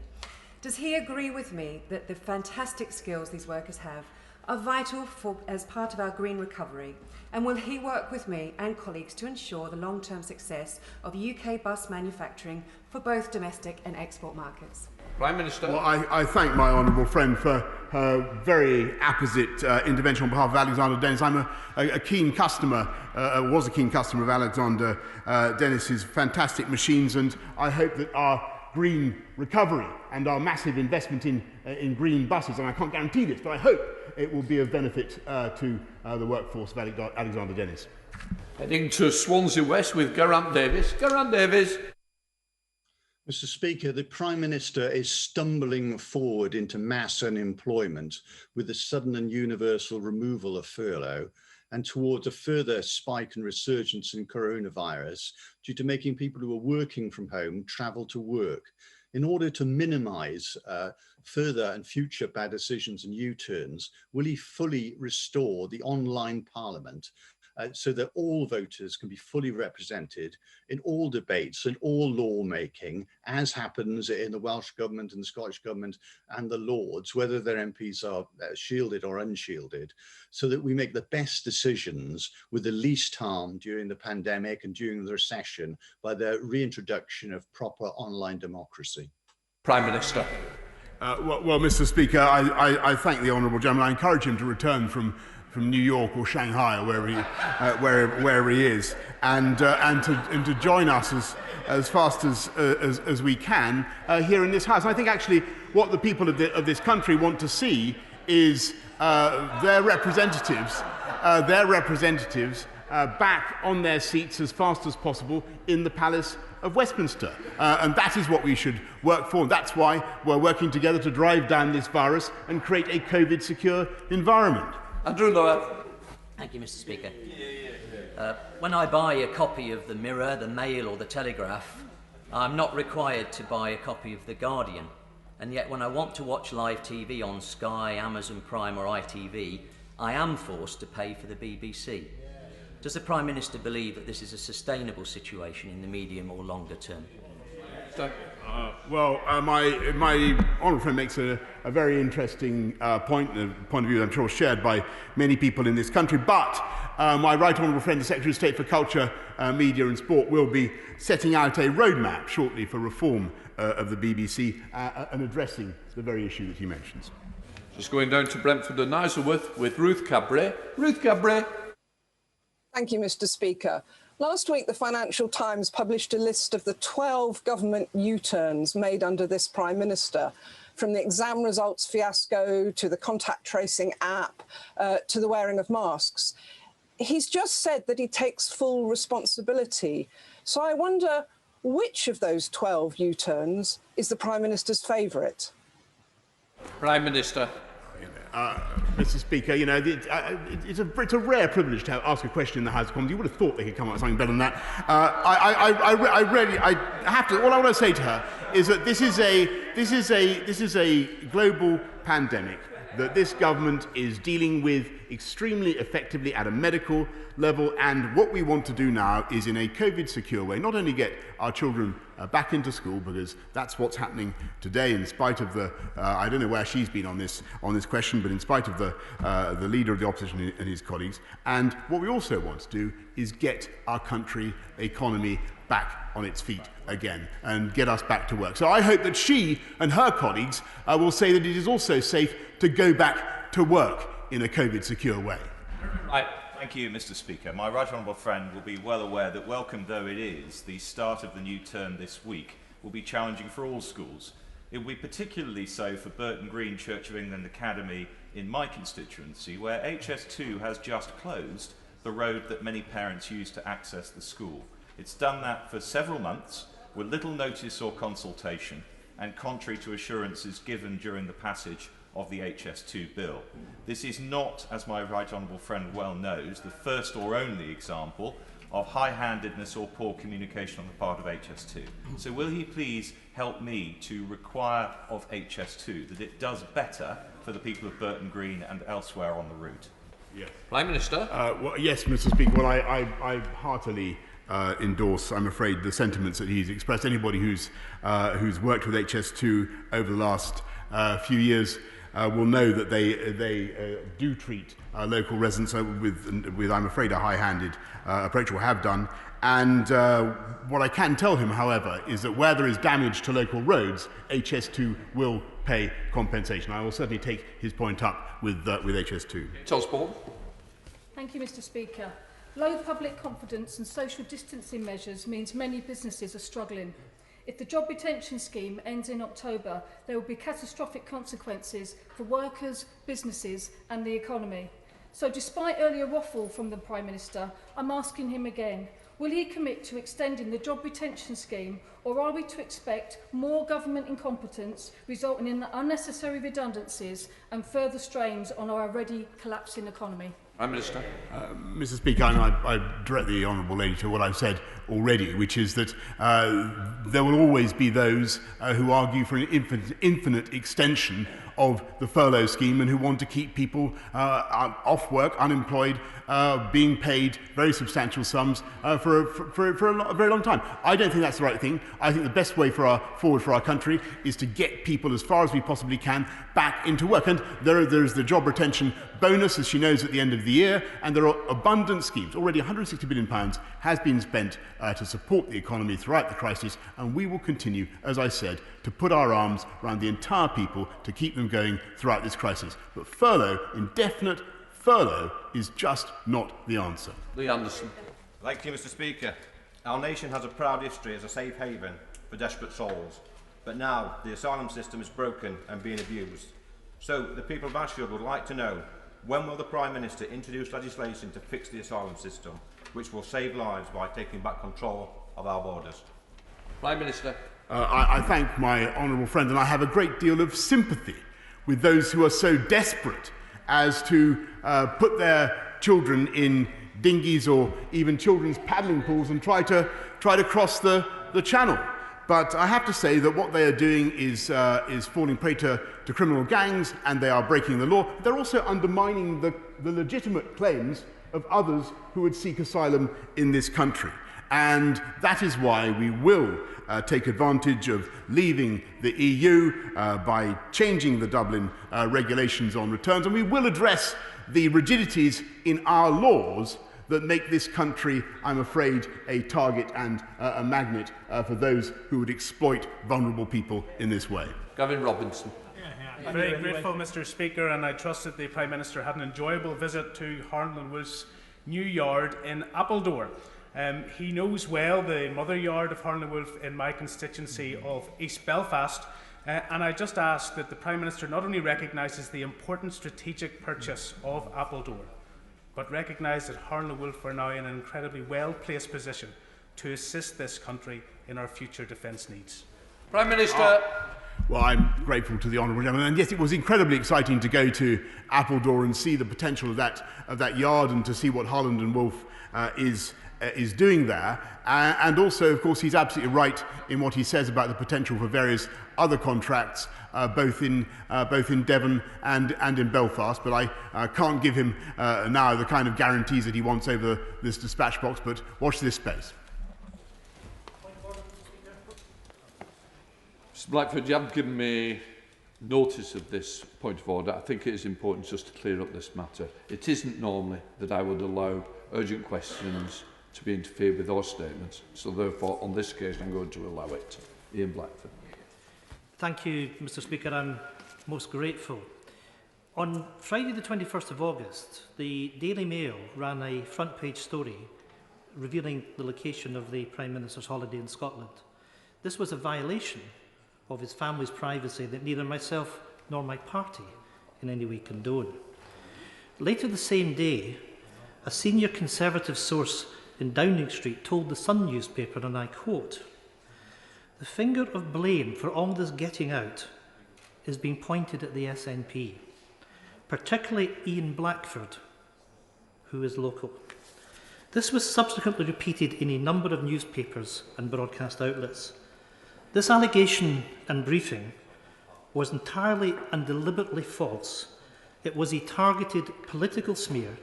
Does he agree with me that the fantastic skills these workers have are vital as part of our green recovery? And will he work with me and colleagues to ensure the long-term success of UK bus manufacturing for both domestic and export markets? Prime Minister. Well, I thank my honourable friend for her very apposite intervention on behalf of Alexander Dennis. I'm a keen customer, was a keen customer of Alexander Dennis's fantastic machines, and I hope that our green recovery and our massive investment in green buses, and I can't guarantee this, but I hope it will be of benefit to the workforce of Alexander Dennis. Heading to Swansea West with Geraint Davies. Geraint Davies. Mr. Speaker, the Prime Minister is stumbling forward into mass unemployment with the sudden and universal removal of furlough and towards a further spike and resurgence in coronavirus due to making people who are working from home travel to work. In order to minimise further and future bad decisions and U-turns, will he fully restore the online Parliament so that all voters can be fully represented in all debates and all lawmaking, as happens in the Welsh Government and the Scottish Government and the Lords, whether their MPs are shielded or unshielded, so that we make the best decisions with the least harm during the pandemic and during the recession by the reintroduction of proper online democracy? Prime Minister. Well, Mr. Speaker, I thank the honourable gentleman. I encourage him to return from New York or Shanghai, or wherever he is, and to join us as fast as we can here in this House. And I think actually what the people of this country want to see is their representatives back on their seats as fast as possible in the Palace of Westminster. And that is what we should work for. That's why we're working together to drive down this virus and create a COVID-secure environment. Andrew Lower. Thank you, Mr. Speaker. When I buy a copy of the Mirror, the Mail or the Telegraph, I'm not required to buy a copy of the Guardian. And yet when I want to watch live TV on Sky, Amazon Prime or ITV, I am forced to pay for the BBC. Does the Prime Minister believe that this is a sustainable situation in the medium or longer term? My honourable friend makes a very interesting point, a point of view that I'm sure shared by many people in this country. But my right honourable friend, the Secretary of State for Culture, Media and Sport, will be setting out a roadmap shortly for reform of the BBC and addressing the very issue that he mentions. Just going down to Brentford and Isleworth with Ruth Cabray. Ruth Cabray. Thank you, Mr. Speaker. Last week, the Financial Times published a list of the 12 government U-turns made under this Prime Minister, from the exam results fiasco to the contact tracing app to the wearing of masks. He's just said that he takes full responsibility. So I wonder which of those 12 U-turns is the Prime Minister's favourite? Prime Minister. Mr. Speaker, you know, it's a rare privilege to ask a question in the House of Commons. You would have thought they could come up with something better than that. All I want to say to her is that this is a global pandemic that this government is dealing with extremely effectively at a medical level. And what we want to do now is, in a COVID-secure way, not only get our children back into school, because that's what's happening today, in spite of the, I don't know where she's been on this question, but in spite of the leader of the opposition and his colleagues. And what we also want to do is get our country economy back on its feet again and get us back to work. So I hope that she and her colleagues will say that it is also safe to go back to work in a COVID-secure way. Thank you, Mr. Speaker. My right honourable friend will be well aware that, welcome though it is, the start of the new term this week will be challenging for all schools. It will be particularly so for Burton Green Church of England Academy in my constituency, where HS2 has just closed the road that many parents use to access the school. It's done that for several months with little notice or consultation, and contrary to assurances given during the passage of the HS2 bill. This is not, as my right honourable friend well knows, the first or only example of high-handedness or poor communication on the part of HS2. So will he please help me to require of HS2 that it does better for the people of Burton Green and elsewhere on the route? Yes. Prime Minister. Well, yes, Mr. Speaker. Well, I heartily endorse, I'm afraid, the sentiments that he's expressed. Anybody who's worked with HS2 over the last few years will know that they do treat local residents with, I'm afraid, a high-handed approach, or have done. And what I can tell him, however, is that where there is damage to local roads, HS2 will pay compensation. I will certainly take his point up with HS2. Osborne. Thank you, Mr. Speaker. Low public confidence and social distancing measures means many businesses are struggling. If the job retention scheme ends in October, there will be catastrophic consequences for workers, businesses and the economy. So despite earlier waffle from the Prime Minister, I'm asking him again, will he commit to extending the job retention scheme, or are we to expect more government incompetence resulting in unnecessary redundancies and further strains on our already collapsing economy? Prime Minister. Mr. Speaker, I direct the Honourable Lady to what I've said already, which is that there will always be those who argue for an infinite extension of the furlough scheme and who want to keep people off work, unemployed, being paid very substantial sums for a very long time. I don't think that's the right thing. I think the best way forward for our country is to get people, as far as we possibly can, back into work. And there is the job retention bonus, as she knows, at the end of the year, and there are abundant schemes. Already £160 billion has been spent to support the economy throughout the crisis, and we will continue, as I said, to put our arms around the entire people to keep them going throughout this crisis. But furlough, indefinite furlough, is just not the answer. Lee Anderson. Thank you, Mr. Speaker. Our nation has a proud history as a safe haven for desperate souls. But now the asylum system is broken and being abused. So the people of Ashfield would like to know, when will the Prime Minister introduce legislation to fix the asylum system, which will save lives by taking back control of our borders? Prime Minister. I thank my honourable friend, and I have a great deal of sympathy with those who are so desperate as to put their children in dinghies or even children's paddling pools and try to cross the channel. But I have to say that what they are doing is falling prey to criminal gangs, and they are breaking the law. They're also undermining the legitimate claims of others who would seek asylum in this country. And that is why we will take advantage of leaving the EU by changing the Dublin regulations on returns, and we will address the rigidities in our laws that make this country, I'm afraid, a target and a magnet for those who would exploit vulnerable people in this way. Gavin Robinson. I'm very grateful, Mr. Speaker, and I trust that the Prime Minister had an enjoyable visit to Harland & Wolff's new yard in Appledore. He knows well the mother yard of Harland & Wolff in my constituency of East Belfast, and I just ask that the Prime Minister not only recognises the important strategic purchase of Appledore, but recognise that Harland & Wolff are now in an incredibly well-placed position to assist this country in our future defence needs. Prime Minister. Well, I'm grateful to the honourable gentleman, and yes, it was incredibly exciting to go to Appledore and see the potential of that yard, and to see what Harland & Wolff is is doing there. And also, of course, he's absolutely right in what he says about the potential for various other contracts, both in Devon and in Belfast. But I can't give him now the kind of guarantees that he wants over this dispatch box, but watch this space. Mr. Blackford, you haven't given me notice of this point of order. I think it is important just to clear up this matter. It isn't normally that I would allow urgent questions to be interfered with or statements, so therefore on this occasion I'm going to allow it. Ian Blackford. Thank you, Mr. Speaker. I'm most grateful. On Friday the 21st of August, the Daily Mail ran a front page story revealing the location of the Prime Minister's holiday in Scotland. This was a violation of his family's privacy that neither myself nor my party in any way condone. Later the same day, a senior Conservative source in Downing Street told the Sun newspaper, and I quote, "The finger of blame for all this getting out is being pointed at the SNP, particularly Ian Blackford, who is local." This was subsequently repeated in a number of newspapers and broadcast outlets. This allegation and briefing was entirely and deliberately false. It was a targeted political smear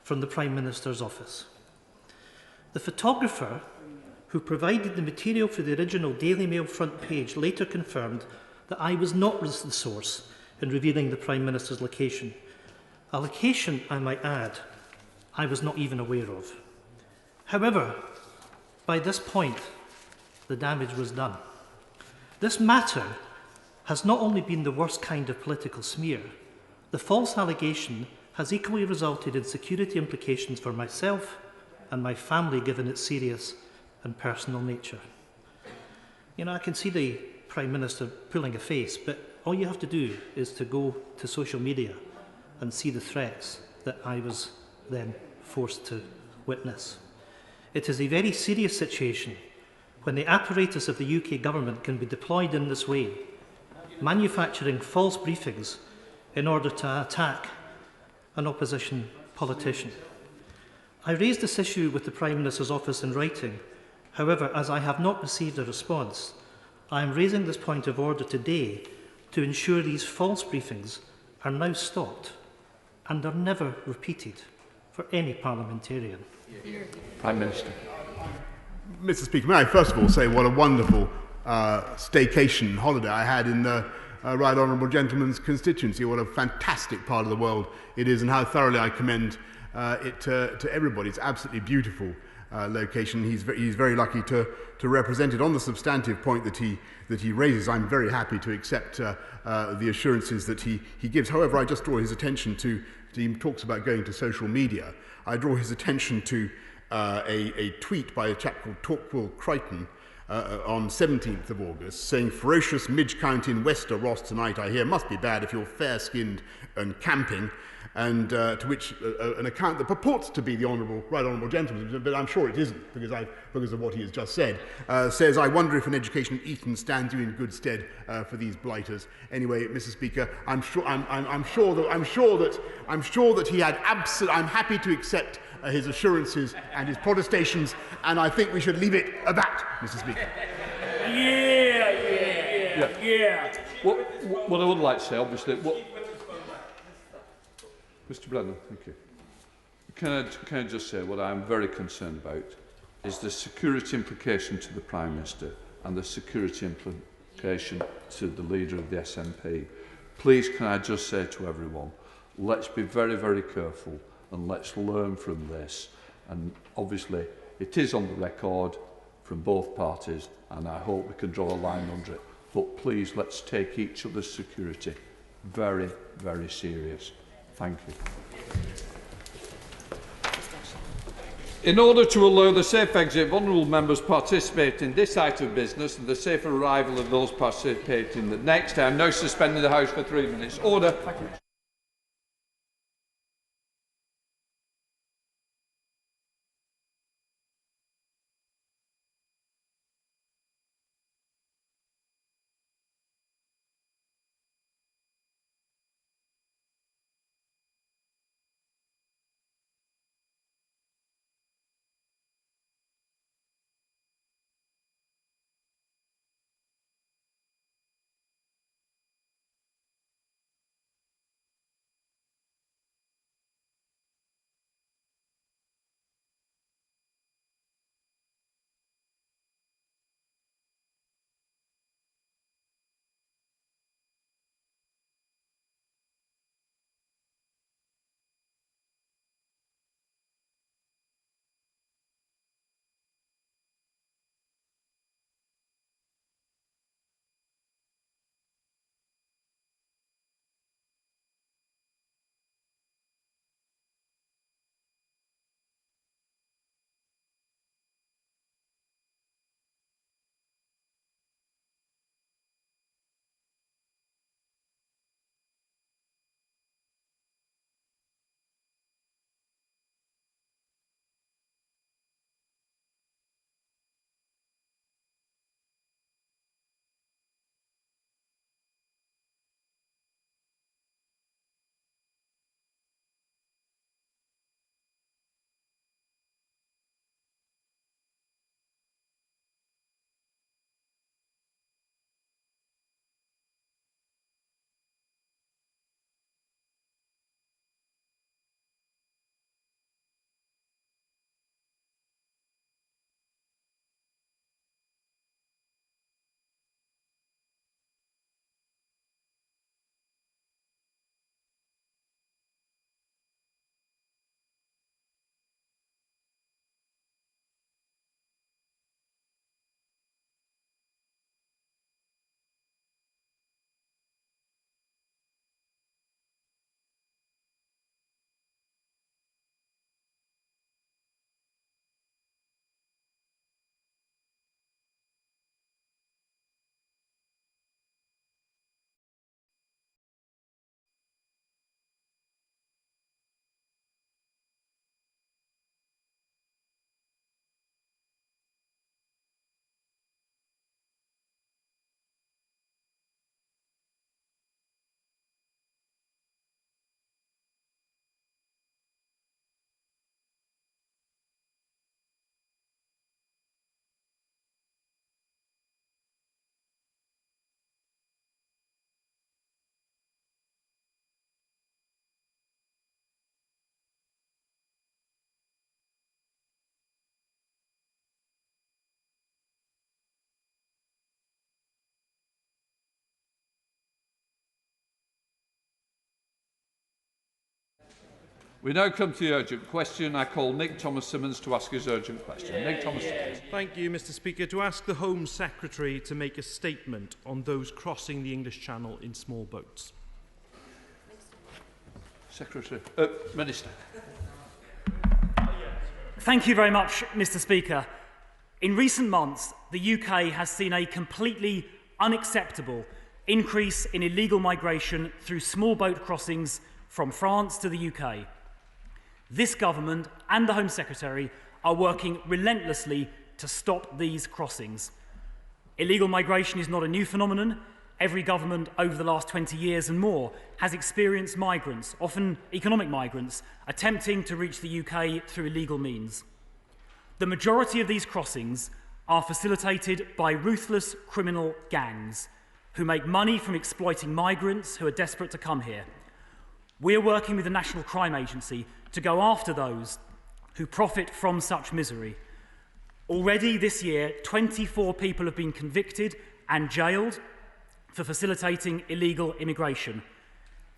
from the Prime Minister's office. The photographer who provided the material for the original Daily Mail front page later confirmed that I was not the source in revealing the Prime Minister's location. A location, I might add, I was not even aware of. However, by this point, the damage was done. This matter has not only been the worst kind of political smear, the false allegation has equally resulted in security implications for myself and my family, given its serious and personal nature. You know, I can see the Prime Minister pulling a face, but all you have to do is to go to social media and see the threats that I was then forced to witness. It is a very serious situation when the apparatus of the UK government can be deployed in this way, manufacturing false briefings in order to attack an opposition politician. I raised this issue with the Prime Minister's office in writing. However, as I have not received a response, I am raising this point of order today to ensure these false briefings are now stopped and are never repeated for any parliamentarian. Prime Minister. Mr. Speaker, may I first of all say what a wonderful staycation holiday I had in the Right Honourable Gentleman's constituency. What a fantastic part of the world it is, and how thoroughly I commend it to everybody. It's absolutely beautiful location. He's very lucky to represent it. On the substantive point that he raises, I'm very happy to accept the assurances that he gives. However, I just draw his attention to, he talks about going to social media. I draw his attention to a tweet by a chap called Torquil Crichton on 17th of August, saying, "Ferocious midge count in Wester Ross tonight, I hear, must be bad if you're fair-skinned and camping." And to which an account that purports to be the Right Honourable Gentleman, but I'm sure it isn't because of what he has just said, says, "I wonder if an education at Eton stands you in good stead for these blighters." Anyway, Mr. Speaker, I'm sure that he had I'm happy to accept his assurances and his protestations, and I think we should leave it at that, Mr. Speaker. Yeah. What I would like to say, obviously, Mr. Brennan, thank you. Can I just say what I'm very concerned about is the security implication to the Prime Minister and the security implication to the leader of the SNP. Please, can I just say to everyone, let's be very, very careful and let's learn from this. And obviously, it is on the record from both parties, and I hope we can draw a line under it. But please, let's take each other's security very, very serious. Thank you. In order to allow the safe exit of honourable members participating in this item of business and the safe arrival of those participating in the next, I am now suspending the House for 3 minutes. Order. We now come to the urgent question. I call Nick Thomas-Symonds to ask his urgent question. Nick Thomas-Symonds. Thank you, Mr Speaker. To ask the Home Secretary to make a statement on those crossing the English Channel in small boats. Secretary. Minister. Thank you very much, Mr Speaker. In recent months, the UK has seen a completely unacceptable increase in illegal migration through small boat crossings from France to the UK. This government and the Home Secretary are working relentlessly to stop these crossings. Illegal migration is not a new phenomenon. Every government over the last 20 years and more has experienced migrants, often economic migrants, attempting to reach the UK through illegal means. The majority of these crossings are facilitated by ruthless criminal gangs who make money from exploiting migrants who are desperate to come here. We are working with the National Crime Agency to go after those who profit from such misery. Already this year, 24 people have been convicted and jailed for facilitating illegal immigration.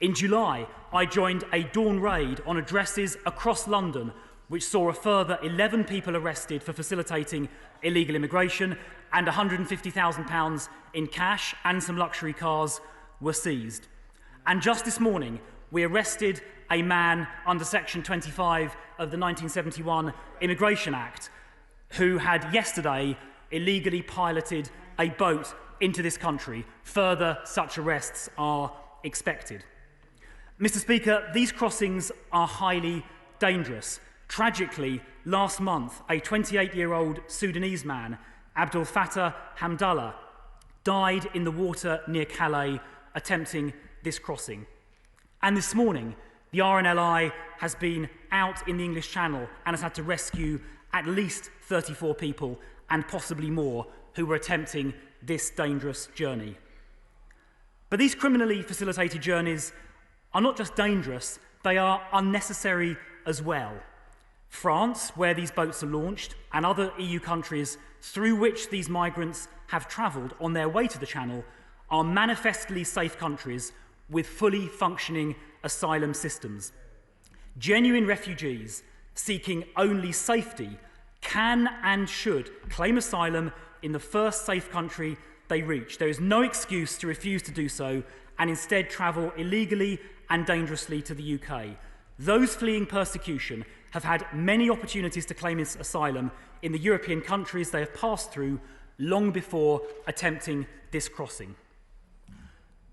In July, I joined a dawn raid on addresses across London, which saw a further 11 people arrested for facilitating illegal immigration, and £150,000 in cash and some luxury cars were seized. And just this morning, we arrested a man under Section 25 of the 1971 Immigration Act who had yesterday illegally piloted a boat into this country. Further such arrests are expected. Mr Speaker, these crossings are highly dangerous. Tragically, last month, a 28-year-old Sudanese man, Abdel Fattah Hamdallah, died in the water near Calais attempting this crossing. And this morning, the RNLI has been out in the English Channel and has had to rescue at least 34 people and possibly more who were attempting this dangerous journey. But these criminally facilitated journeys are not just dangerous, they are unnecessary as well. France, where these boats are launched, and other EU countries through which these migrants have travelled on their way to the Channel are manifestly safe countries with fully functioning asylum systems. Genuine refugees seeking only safety can and should claim asylum in the first safe country they reach. There is no excuse to refuse to do so and instead travel illegally and dangerously to the UK. Those fleeing persecution have had many opportunities to claim asylum in the European countries they have passed through long before attempting this crossing.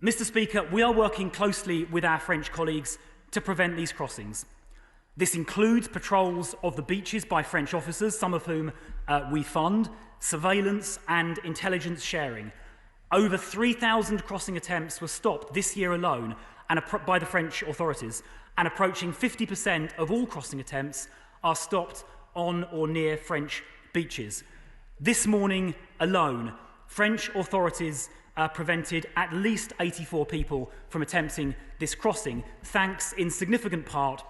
Mr Speaker, we are working closely with our French colleagues to prevent these crossings. This includes patrols of the beaches by French officers, some of whom we fund, surveillance and intelligence sharing. Over 3,000 crossing attempts were stopped this year alone by the French authorities, and approaching 50% of all crossing attempts are stopped on or near French beaches. This morning alone, French authorities prevented at least 84 people from attempting this crossing, thanks in significant part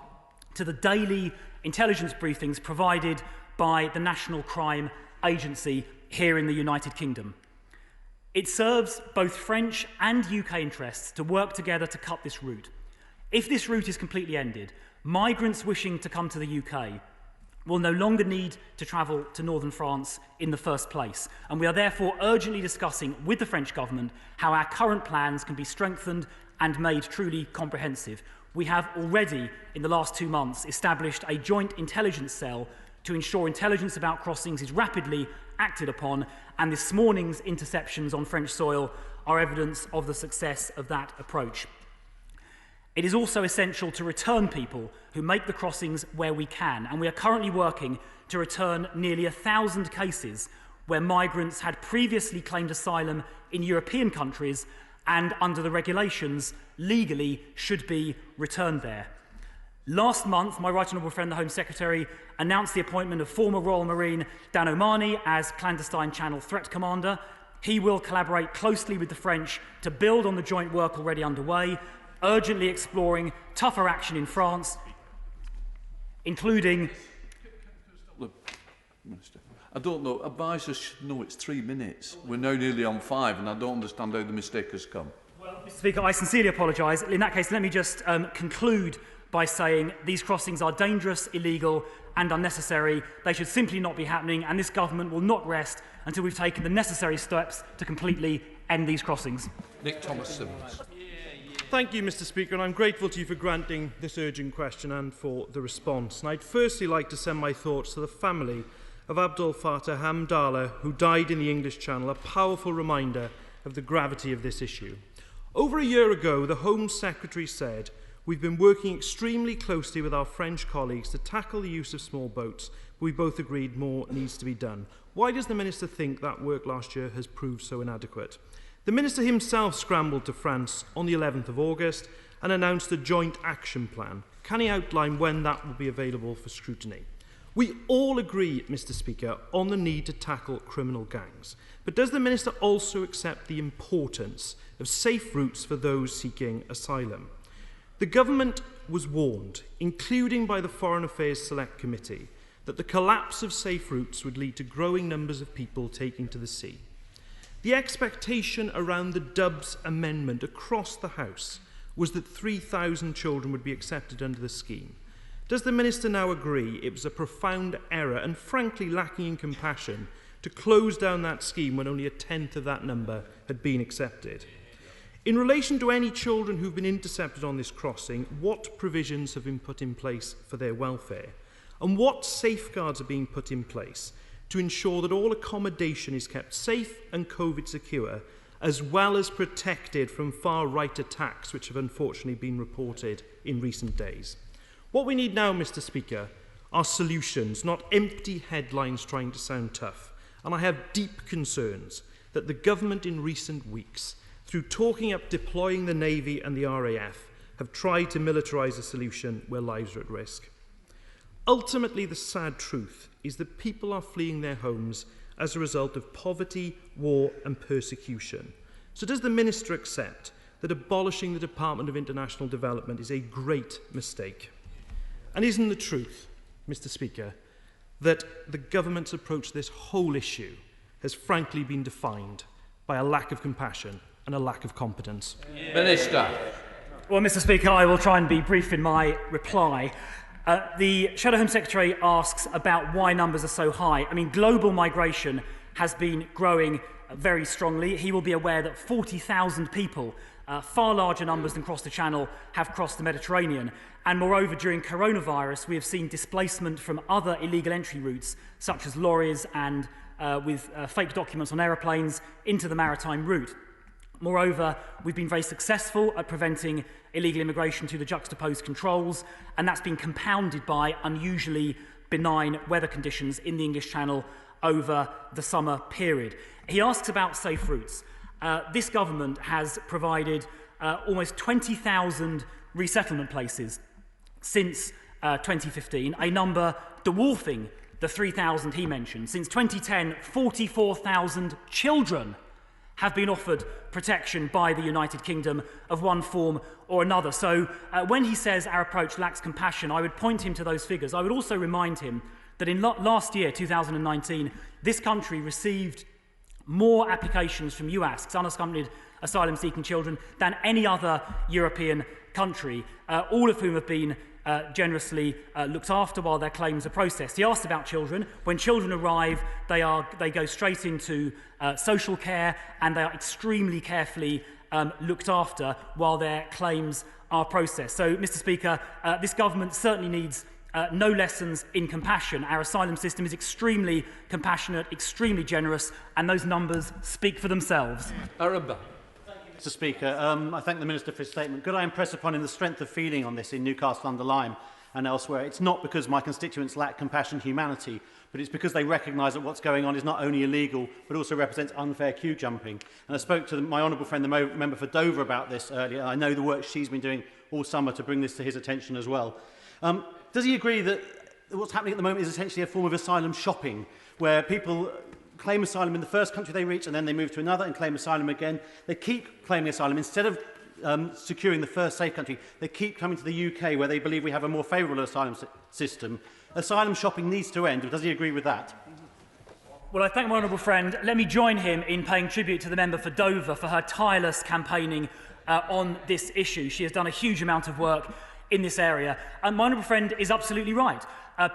to the daily intelligence briefings provided by the National Crime Agency here in the United Kingdom. It serves both French and UK interests to work together to cut this route. If this route is completely ended, migrants wishing to come to the UK will no longer need to travel to northern France in the first place, and we are therefore urgently discussing with the French government how our current plans can be strengthened and made truly comprehensive. We have already, in the last 2 months, established a joint intelligence cell to ensure intelligence about crossings is rapidly acted upon, and this morning's interceptions on French soil are evidence of the success of that approach. It is also essential to return people who make the crossings where we can, and we are currently working to return nearly 1,000 cases where migrants had previously claimed asylum in European countries and, under the regulations, legally should be returned there. Last month, my right honourable friend, the Home Secretary, announced the appointment of former Royal Marine Dan O'Mahony as clandestine Channel Threat Commander. He will collaborate closely with the French to build on the joint work already underway, urgently exploring tougher action in France, including... Minister, I don't know, advisers should know it's 3 minutes. We're now nearly on 5 and I don't understand how the mistake has come. Well, Mr Speaker, I sincerely apologise. In that case, let me just conclude by saying these crossings are dangerous, illegal and unnecessary. They should simply not be happening, and this government will not rest until we've taken the necessary steps to completely end these crossings. Nick Thomas-Symonds. Thank you, Mr. Speaker, and I'm grateful to you for granting this urgent question and for the response. And I'd firstly like to send my thoughts to the family of Abdul Fattah Hamdallah, who died in the English Channel, a powerful reminder of the gravity of this issue. Over a year ago, the Home Secretary said, "We've been working extremely closely with our French colleagues to tackle the use of small boats, but we both agreed more needs to be done." Why does the Minister think that work last year has proved so inadequate? The Minister himself scrambled to France on the 11th of August and announced a joint action plan. Can he outline when that will be available for scrutiny? We all agree, Mr. Speaker, on the need to tackle criminal gangs. But does the Minister also accept the importance of safe routes for those seeking asylum? The government was warned, including by the Foreign Affairs Select Committee, that the collapse of safe routes would lead to growing numbers of people taking to the sea. The expectation around the Dubs Amendment across the House was that 3,000 children would be accepted under the scheme. Does the Minister now agree it was a profound error and frankly lacking in compassion to close down that scheme when only a tenth of that number had been accepted? In relation to any children who've been intercepted on this crossing, what provisions have been put in place for their welfare? And what safeguards are being put in place to ensure that all accommodation is kept safe and COVID secure, as well as protected from far-right attacks which have unfortunately been reported in recent days? What we need now, Mr. Speaker, are solutions, not empty headlines trying to sound tough. And I have deep concerns that the government in recent weeks, through talking up deploying the Navy and the RAF, have tried to militarise a solution where lives are at risk. Ultimately, the sad truth is that people are fleeing their homes as a result of poverty, war and persecution. So does the Minister accept that abolishing the Department of International Development is a great mistake? And isn't the truth, Mr. Speaker, that the government's approach to this whole issue has frankly been defined by a lack of compassion and a lack of competence? Minister. Well, Mr. Speaker, I will try and be brief in my reply. The Shadow Home Secretary asks about why numbers are so high. I mean, global migration has been growing very strongly. He will be aware that 40,000 people, far larger numbers than cross the Channel, have crossed the Mediterranean. And moreover, during coronavirus, we have seen displacement from other illegal entry routes, such as lorries and with fake documents on aeroplanes, into the maritime route. Moreover, we've been very successful at preventing illegal immigration through the juxtaposed controls, and that's been compounded by unusually benign weather conditions in the English Channel over the summer period. He asks about safe routes. This government has provided almost 20,000 resettlement places since 2015, a number dwarfing the 3,000 he mentioned. Since 2010, 44,000 children have been offered protection by the United Kingdom of one form or another. So when he says our approach lacks compassion, I would point him to those figures. I would also remind him that in last year, 2019, this country received more applications from UASCs, unaccompanied asylum-seeking children, than any other European country, all of whom have been generously looked after while their claims are processed. He asked about children. When children arrive, they go straight into social care, and they are extremely carefully looked after while their claims are processed. So, Mr. Speaker, this government certainly needs no lessons in compassion. Our asylum system is extremely compassionate, extremely generous, and those numbers speak for themselves. Araba. Mr. Speaker, I thank the Minister for his statement. Could I impress upon him the strength of feeling on this in Newcastle-under-Lyme and elsewhere? It's not because my constituents lack compassion and humanity, but it's because they recognise that what's going on is not only illegal, but also represents unfair queue jumping. And I spoke to my honourable friend, the member for Dover, about this earlier. I know the work she's been doing all summer to bring this to his attention as well. Does he agree that what's happening at the moment is essentially a form of asylum shopping, where people claim asylum in the first country they reach and then they move to another and claim asylum again? They keep claiming asylum. Instead of securing the first safe country, they keep coming to the UK, where they believe we have a more favourable asylum system. Asylum shopping needs to end. Does he agree with that? Well, I thank my honourable friend. Let me join him in paying tribute to the member for Dover for her tireless campaigning on this issue. She has done a huge amount of work in this area. And my honourable friend is absolutely right.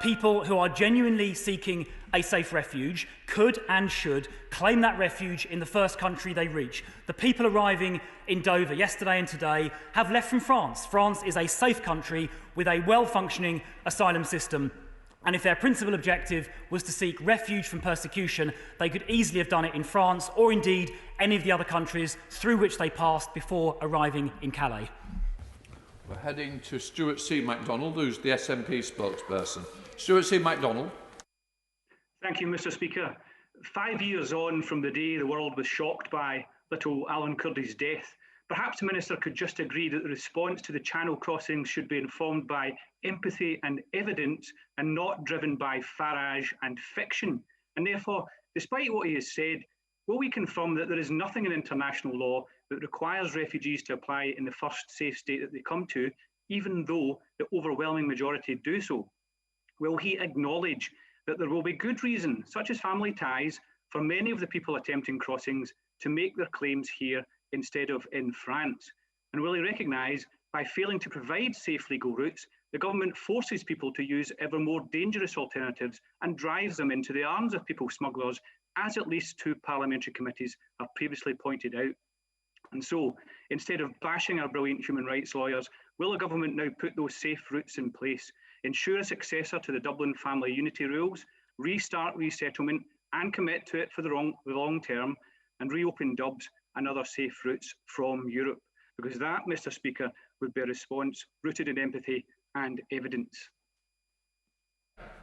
People who are genuinely seeking a safe refuge could and should claim that refuge in the first country they reach. The people arriving in Dover yesterday and today have left from France. France is a safe country with a well-functioning asylum system. And if their principal objective was to seek refuge from persecution, they could easily have done it in France or indeed any of the other countries through which they passed before arriving in Calais. We're heading to Stuart C. MacDonald, who's the SNP spokesperson. Stuart C. MacDonald. Thank you, Mr. Speaker. 5 years on from the day the world was shocked by little Alan Kurdi's death, perhaps the Minister could just agree that the response to the Channel crossings should be informed by empathy and evidence and not driven by Farage and fiction. And therefore, despite what he has said, will we confirm that there is nothing in international law that requires refugees to apply in the first safe state that they come to, even though the overwhelming majority do so? Will he acknowledge that there will be good reason, such as family ties, for many of the people attempting crossings to make their claims here instead of in France? And will he recognise, by failing to provide safe legal routes, the government forces people to use ever more dangerous alternatives and drives them into the arms of people smugglers, as at least 2 parliamentary committees have previously pointed out? And so, instead of bashing our brilliant human rights lawyers, will the government now put those safe routes in place, ensure a successor to the Dublin family unity rules, restart resettlement and commit to it for the long term, and reopen Dubs and other safe routes from Europe? Because that, Mr. Speaker, would be a response rooted in empathy and evidence.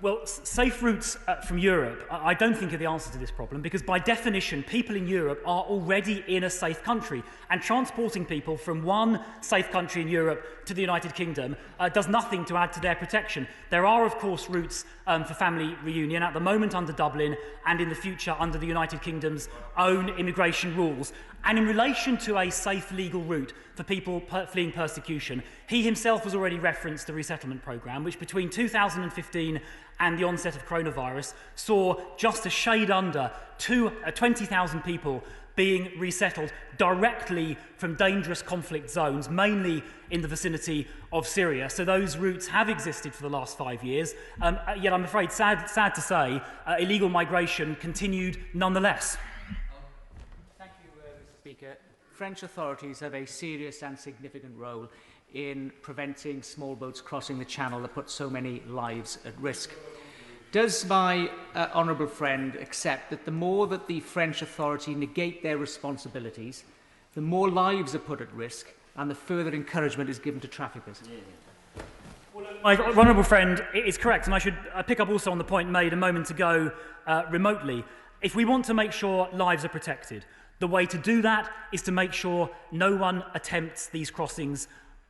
Well, safe routes from Europe, I don't think are the answer to this problem, because by definition, people in Europe are already in a safe country, and transporting people from one safe country in Europe to the United Kingdom does nothing to add to their protection. There are, of course, routes for family reunion at the moment under Dublin and in the future under the United Kingdom's own immigration rules. And in relation to a safe legal route for people fleeing persecution, he himself has already referenced the resettlement programme, which between 2015 and the onset of coronavirus saw just a shade under 20,000 people being resettled directly from dangerous conflict zones, mainly in the vicinity of Syria. So those routes have existed for the last 5 years, yet I'm afraid, sad to say, illegal migration continued nonetheless. Thank you, Mr. Speaker. French authorities have a serious and significant role in preventing small boats crossing the channel that put so many lives at risk. Does my honourable friend accept that the more that the French authority negate their responsibilities, the more lives are put at risk and the further encouragement is given to traffickers? My honourable friend is correct, and I should pick up also on the point made a moment ago remotely. If we want to make sure lives are protected, the way to do that is to make sure no one attempts these crossings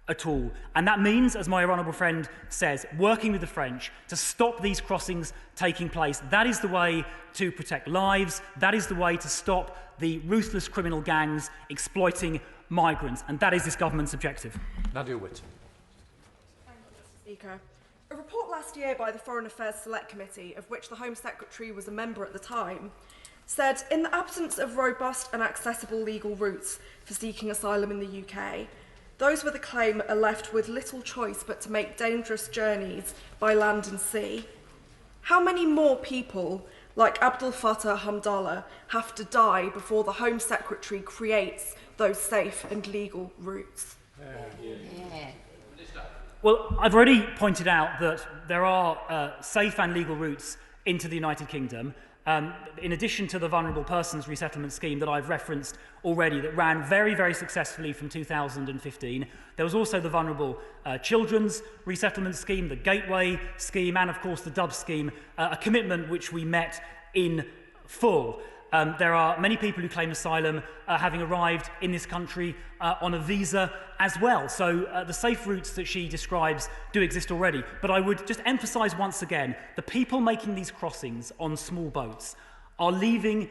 at all. And that means, as my honourable friend says, working with the French to stop these crossings taking place. That is the way to protect lives. That is the way to stop the ruthless criminal gangs exploiting migrants. And that is this government's objective. Nadia Witt. Thank you, Mr. Speaker. A report last year by the Foreign Affairs Select Committee, of which the Home Secretary was a member at the time, said, in the absence of robust and accessible legal routes for seeking asylum in the UK, those with a claim are left with little choice but to make dangerous journeys by land and sea. How many more people, like Abdel Fattah Hamdallah, have to die before the Home Secretary creates those safe and legal routes? Well, I've already pointed out that there are safe and legal routes into the United Kingdom. In addition to the vulnerable persons resettlement scheme that I've referenced already, that ran very, very successfully from 2015, there was also the vulnerable children's resettlement scheme, the Gateway scheme, and of course the Dub scheme, a commitment which we met in full. There are many people who claim asylum having arrived in this country on a visa as well. So the safe routes that she describes do exist already. But I would just emphasise once again, the people making these crossings on small boats are leaving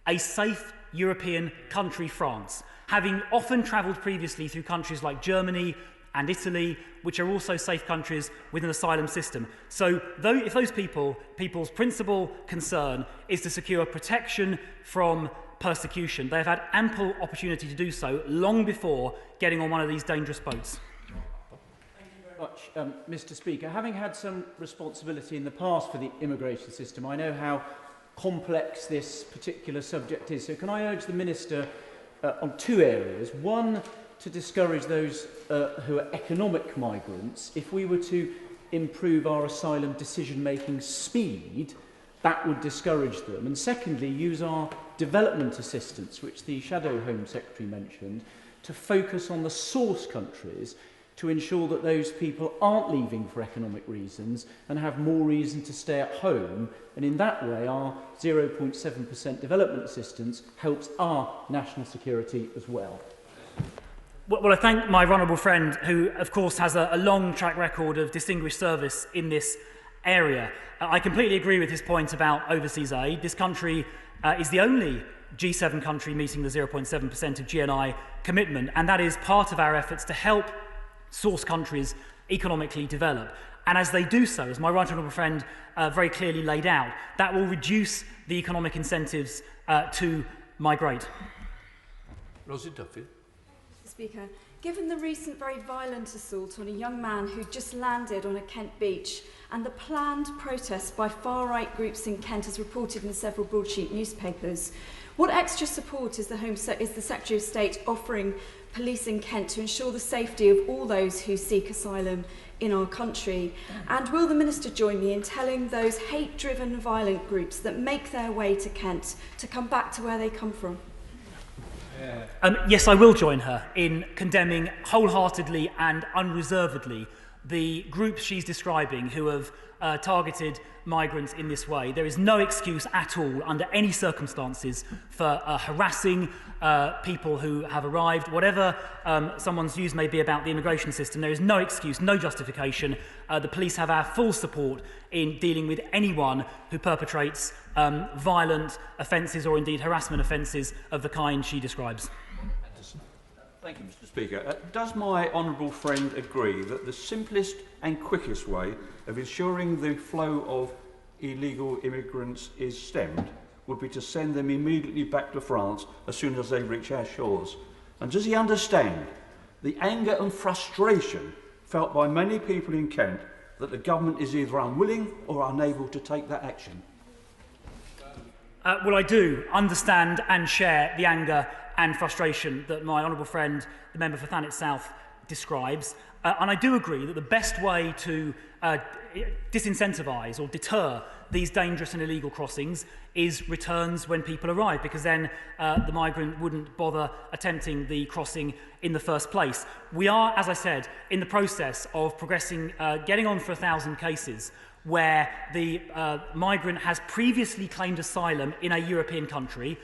a safe European country, France, having often travelled previously through countries like Germany and Italy, which are also safe countries with an asylum system. So if those people's principal concern is to secure protection from persecution, they have had ample opportunity to do so long before getting on one of these dangerous boats. Thank you very much, Mr. Speaker. Having had some responsibility in the past for the immigration system, I know how complex this particular subject is. So can I urge the Minister on two areas? One, to discourage those who are economic migrants. If we were to improve our asylum decision-making speed, that would discourage them. And secondly, use our development assistance, which the Shadow Home Secretary mentioned, to focus on the source countries to ensure that those people aren't leaving for economic reasons and have more reason to stay at home. And in that way, our 0.7% development assistance helps our national security as well. Well, I thank my honourable friend, who, of course, has a long track record of distinguished service in this area. I completely agree with his point about overseas aid. This country is the only G7 country meeting the 0.7% of GNI commitment, and that is part of our efforts to help source countries economically develop. And as they do so, as my right honourable friend very clearly laid out, that will reduce the economic incentives to migrate. Rosie Duffy. Mr. Speaker, given the recent very violent assault on a young man who just landed on a Kent beach and the planned protests by far-right groups in Kent as reported in several broadsheet newspapers, what extra support is the Secretary of State offering police in Kent to ensure the safety of all those who seek asylum in our country? And will the Minister join me in telling those hate-driven violent groups that make their way to Kent to come back to where they come from? Yes, I will join her in condemning wholeheartedly and unreservedly the groups she's describing who have targeted migrants in this way. There is no excuse at all, under any circumstances, for harassing people who have arrived. Whatever someone's views may be about the immigration system, there is no excuse, no justification. The police have our full support in dealing with anyone who perpetrates violent offences or indeed harassment offences of the kind she describes. Thank you, Mr. Speaker. Does my honourable friend agree that the simplest and quickest way of ensuring the flow of illegal immigrants is stemmed would be to send them immediately back to France as soon as they reach our shores? And does he understand the anger and frustration felt by many people in Kent that the government is either unwilling or unable to take that action? Well, I do understand and share the anger and frustration that my honourable friend, the member for Thanet South, describes. And I do agree that the best way to disincentivise or deter these dangerous and illegal crossings is returns when people arrive, because then the migrant wouldn't bother attempting the crossing in the first place. We are, as I said, in the process of progressing, getting on for 1,000 cases where the migrant has previously claimed asylum in a European country.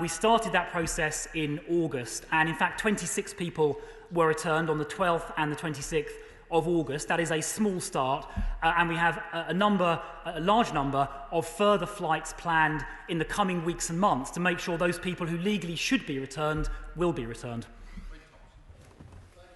We started that process in August, and in fact 26 people were returned on the 12th and the 26th of August. That is a small start, and we have a large number of further flights planned in the coming weeks and months to make sure those people who legally should be returned will be returned. Thank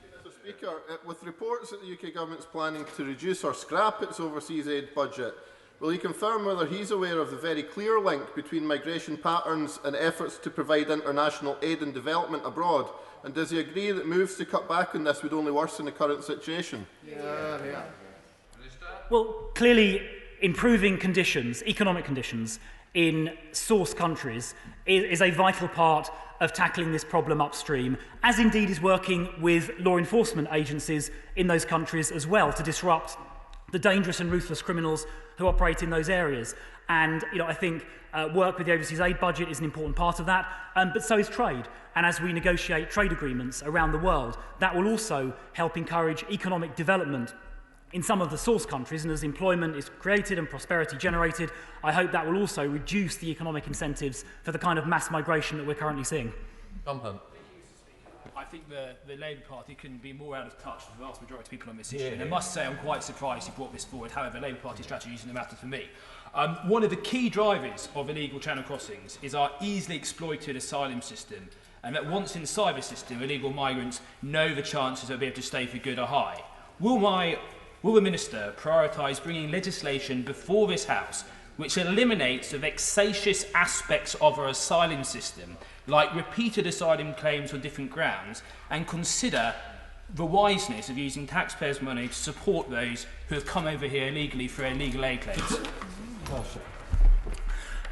you, Mr. Speaker. With reports that the UK Government is planning to reduce or scrap its overseas aid budget, will he confirm whether he's aware of the very clear link between migration patterns and efforts to provide international aid and development abroad? And does he agree that moves to cut back on this would only worsen the current situation? Yeah. Well, clearly improving conditions, economic conditions, in source countries is a vital part of tackling this problem upstream, as indeed is working with law enforcement agencies in those countries as well to disrupt the dangerous and ruthless criminals who operate in those areas. And I think work with the overseas aid budget is an important part of that, but so is trade. And as we negotiate trade agreements around the world, that will also help encourage economic development in some of the source countries. And as employment is created and prosperity generated, I hope that will also reduce the economic incentives for the kind of mass migration that we're currently seeing. Tom Hunt. I think the Labour Party can be more out of touch with the vast majority of people on this issue. And I must say I'm quite surprised you brought this forward. However, the Labour Party strategy isn't the matter for me. One of the key drivers of illegal channel crossings is our easily exploited asylum system, and that once inside the system, illegal migrants know the chances they'll be able to stay for good are high. Will the Minister prioritise bringing legislation before this House which eliminates the vexatious aspects of our asylum system, like repeated asylum claims on different grounds, and consider the wiseness of using taxpayers' money to support those who have come over here illegally for illegal aid claims?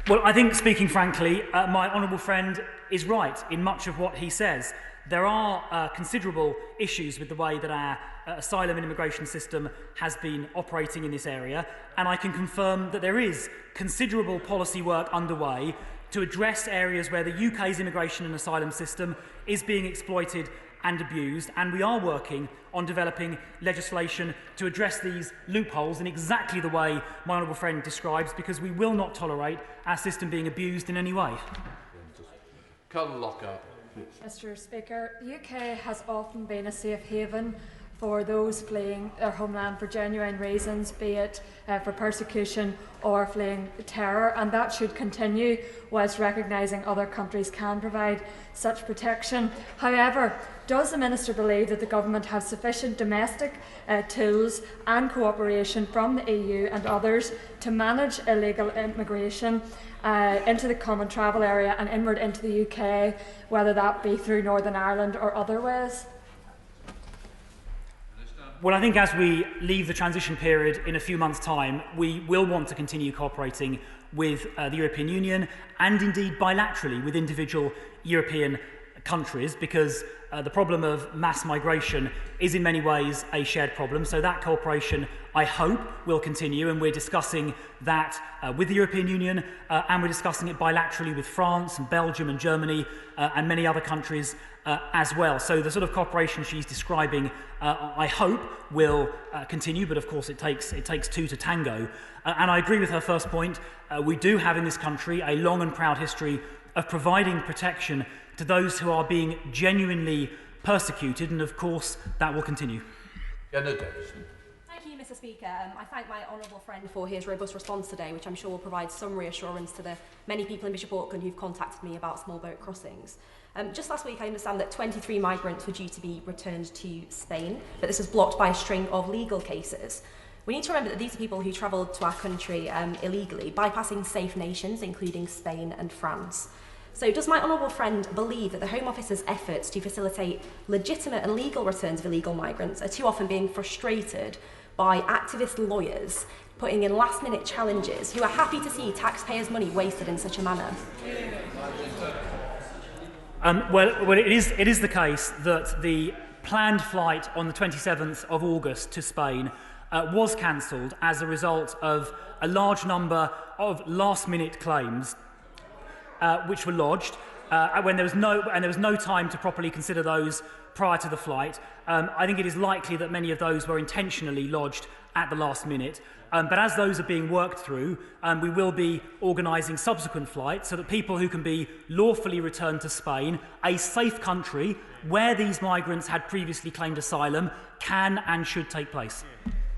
Well, I think, speaking frankly, my honourable friend is right in much of what he says. There are considerable issues with the way that our asylum and immigration system has been operating in this area, and I can confirm that there is considerable policy work underway to address areas where the UK's immigration and asylum system is being exploited and abused, and we are working on developing legislation to address these loopholes in exactly the way my honourable friend describes, because we will not tolerate our system being abused in any way. Colin Lockhart. Mr. Speaker, the UK has often been a safe haven for those fleeing their homeland for genuine reasons, be it for persecution or fleeing terror, and that should continue whilst recognising other countries can provide such protection. However, does the Minister believe that the Government has sufficient domestic tools and cooperation from the EU and others to manage illegal immigration into the common travel area and inward into the UK, whether that be through Northern Ireland or other ways? Well, I think as we leave the transition period in a few months' time, we will want to continue cooperating with the European Union and indeed bilaterally with individual European countries, because the problem of mass migration is in many ways a shared problem. So that cooperation, I hope, will continue, and we're discussing that with the European Union, and we're discussing it bilaterally with France and Belgium and Germany and many other countries as well. So the sort of cooperation she's describing, I hope, will continue, but of course it takes two to tango. And I agree with her first point. We do have in this country a long and proud history of providing protection to those who are being genuinely persecuted, and of course that will continue. Thank you, Mr. Speaker. I thank my honourable friend for his robust response today, which I'm sure will provide some reassurance to the many people in Bishop Auckland who've contacted me about small boat crossings. Just last week, I understand that 23 migrants were due to be returned to Spain, but this was blocked by a string of legal cases. We need to remember that these are people who travelled to our country illegally, bypassing safe nations, including Spain and France. So does my honourable friend believe that the Home Office's efforts to facilitate legitimate and legal returns of illegal migrants are too often being frustrated by activist lawyers putting in last-minute challenges who are happy to see taxpayers' money wasted in such a manner? Well, it is the case that the planned flight on the 27th of August to Spain was cancelled as a result of a large number of last-minute claims which were lodged when there was no time to properly consider those prior to the flight. I think it is likely that many of those were intentionally lodged at the last minute. But as those are being worked through, we will be organising subsequent flights so that people who can be lawfully returned to Spain, a safe country where these migrants had previously claimed asylum, can and should take place.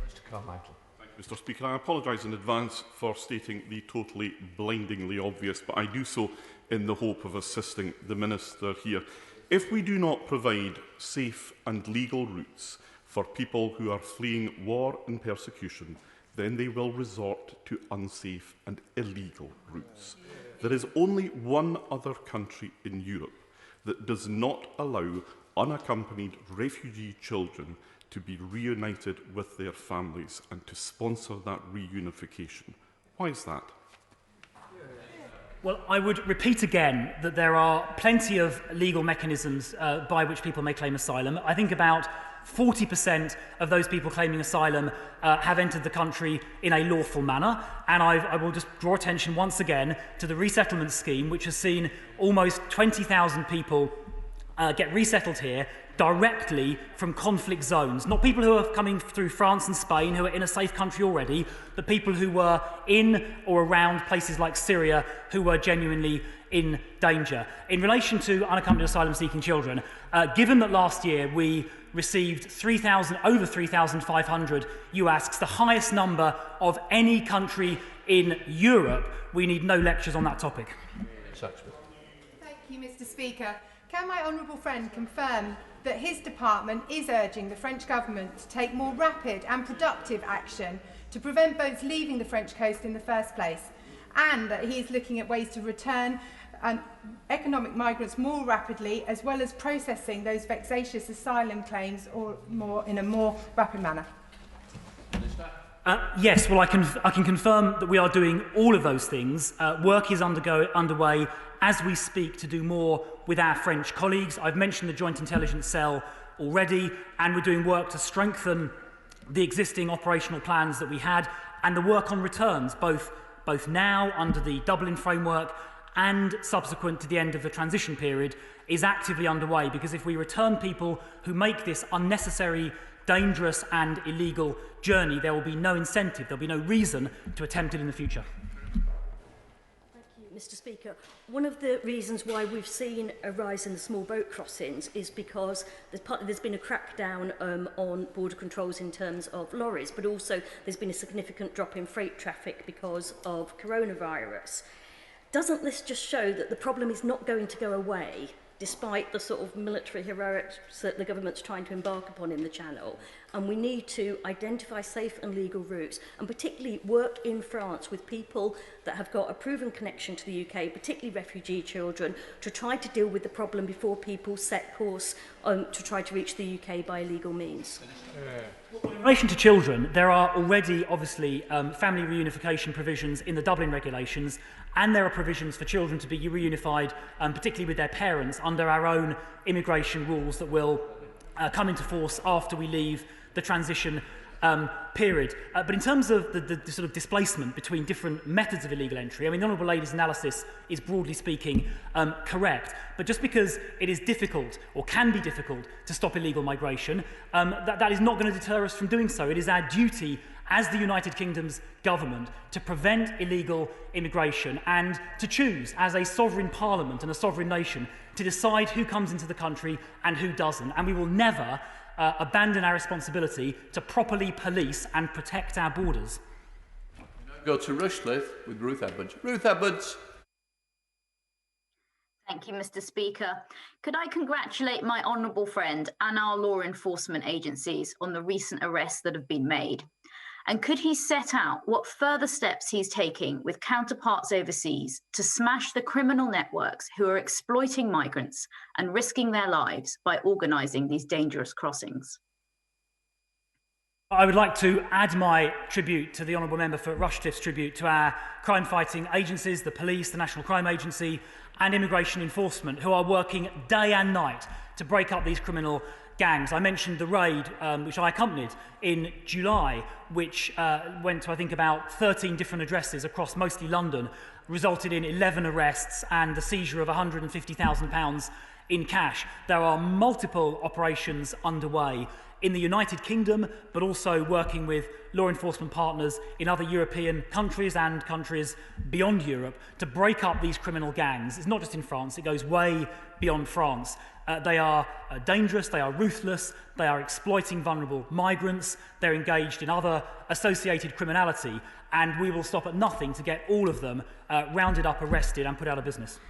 Mr. Carmichael. Mr. Speaker, I apologise in advance for stating the totally blindingly obvious, but I do so in the hope of assisting the Minister here. If we do not provide safe and legal routes for people who are fleeing war and persecution, then they will resort to unsafe and illegal routes. There is only one other country in Europe that does not allow unaccompanied refugee children to be reunited with their families and to sponsor that reunification. Why is that? Well, I would repeat again that there are plenty of legal mechanisms by which people may claim asylum. I think about 40% of those people claiming asylum have entered the country in a lawful manner. And I will just draw attention once again to the resettlement scheme, which has seen almost 20,000 people get resettled here directly from conflict zones. Not people who are coming through France and Spain, who are in a safe country already, but people who were in or around places like Syria who were genuinely in danger. In relation to unaccompanied asylum-seeking children, given that last year we received over 3,500 UASCs, the highest number of any country in Europe, we need no lectures on that topic. Thank you, Mr. Speaker. Can my honourable friend confirm that his department is urging the French government to take more rapid and productive action to prevent boats leaving the French coast in the first place, and that he is looking at ways to return and economic migrants more rapidly, as well as processing those vexatious asylum claims in a more rapid manner? Yes, well, I can confirm that we are doing all of those things. Work is underway as we speak to do more with our French colleagues. I've mentioned the Joint Intelligence Cell already, and we're doing work to strengthen the existing operational plans that we had, and the work on returns, both now under the Dublin framework and subsequent to the end of the transition period, is actively underway, because if we return people who make this unnecessary, dangerous and illegal journey, there will be no incentive, there will be no reason to attempt it in the future. Mr. Speaker, one of the reasons why we've seen a rise in the small boat crossings is because there's been a crackdown on border controls in terms of lorries, but also there's been a significant drop in freight traffic because of coronavirus. Doesn't this just show that the problem is not going to go away, despite the sort of military heroics that the government's trying to embark upon in the Channel? And we need to identify safe and legal routes, and particularly work in France with people that have got a proven connection to the UK, particularly refugee children, to try to deal with the problem before people set course to try to reach the UK by illegal means. In relation to children, there are already, obviously, family reunification provisions in the Dublin regulations, and there are provisions for children to be reunified, particularly with their parents, under our own immigration rules that will come into force after we leave the transition period. But in terms of the sort of displacement between different methods of illegal entry, I mean, the Honourable Lady's analysis is, broadly speaking, correct. But just because it is difficult, or can be difficult, to stop illegal migration, that is not going to deter us from doing so. It is our duty as the United Kingdom's government to prevent illegal immigration and to choose, as a sovereign parliament and a sovereign nation, to decide who comes into the country and who doesn't. And we will never abandon our responsibility to properly police and protect our borders. Go to Rushcliffe with Ruth Edwards. Ruth Edwards. Thank you, Mr. Speaker. Could I congratulate my honourable friend and our law enforcement agencies on the recent arrests that have been made? And could he set out what further steps he's taking with counterparts overseas to smash the criminal networks who are exploiting migrants and risking their lives by organising these dangerous crossings? I would like to add my tribute to the Honourable Member for Rushcliffe's tribute to our crime-fighting agencies, the police, the National Crime Agency and Immigration Enforcement, who are working day and night to break up these criminal gangs. I mentioned the raid, which I accompanied in July, which went to, I think, about 13 different addresses across mostly London, resulted in 11 arrests and the seizure of £150,000 in cash. There are multiple operations underway in the United Kingdom, but also working with law enforcement partners in other European countries and countries beyond Europe to break up these criminal gangs. It's not just in France, it goes way beyond France. They are dangerous, they are ruthless, they are exploiting vulnerable migrants, they're engaged in other associated criminality, and we will stop at nothing to get all of them rounded up, arrested and put out of business.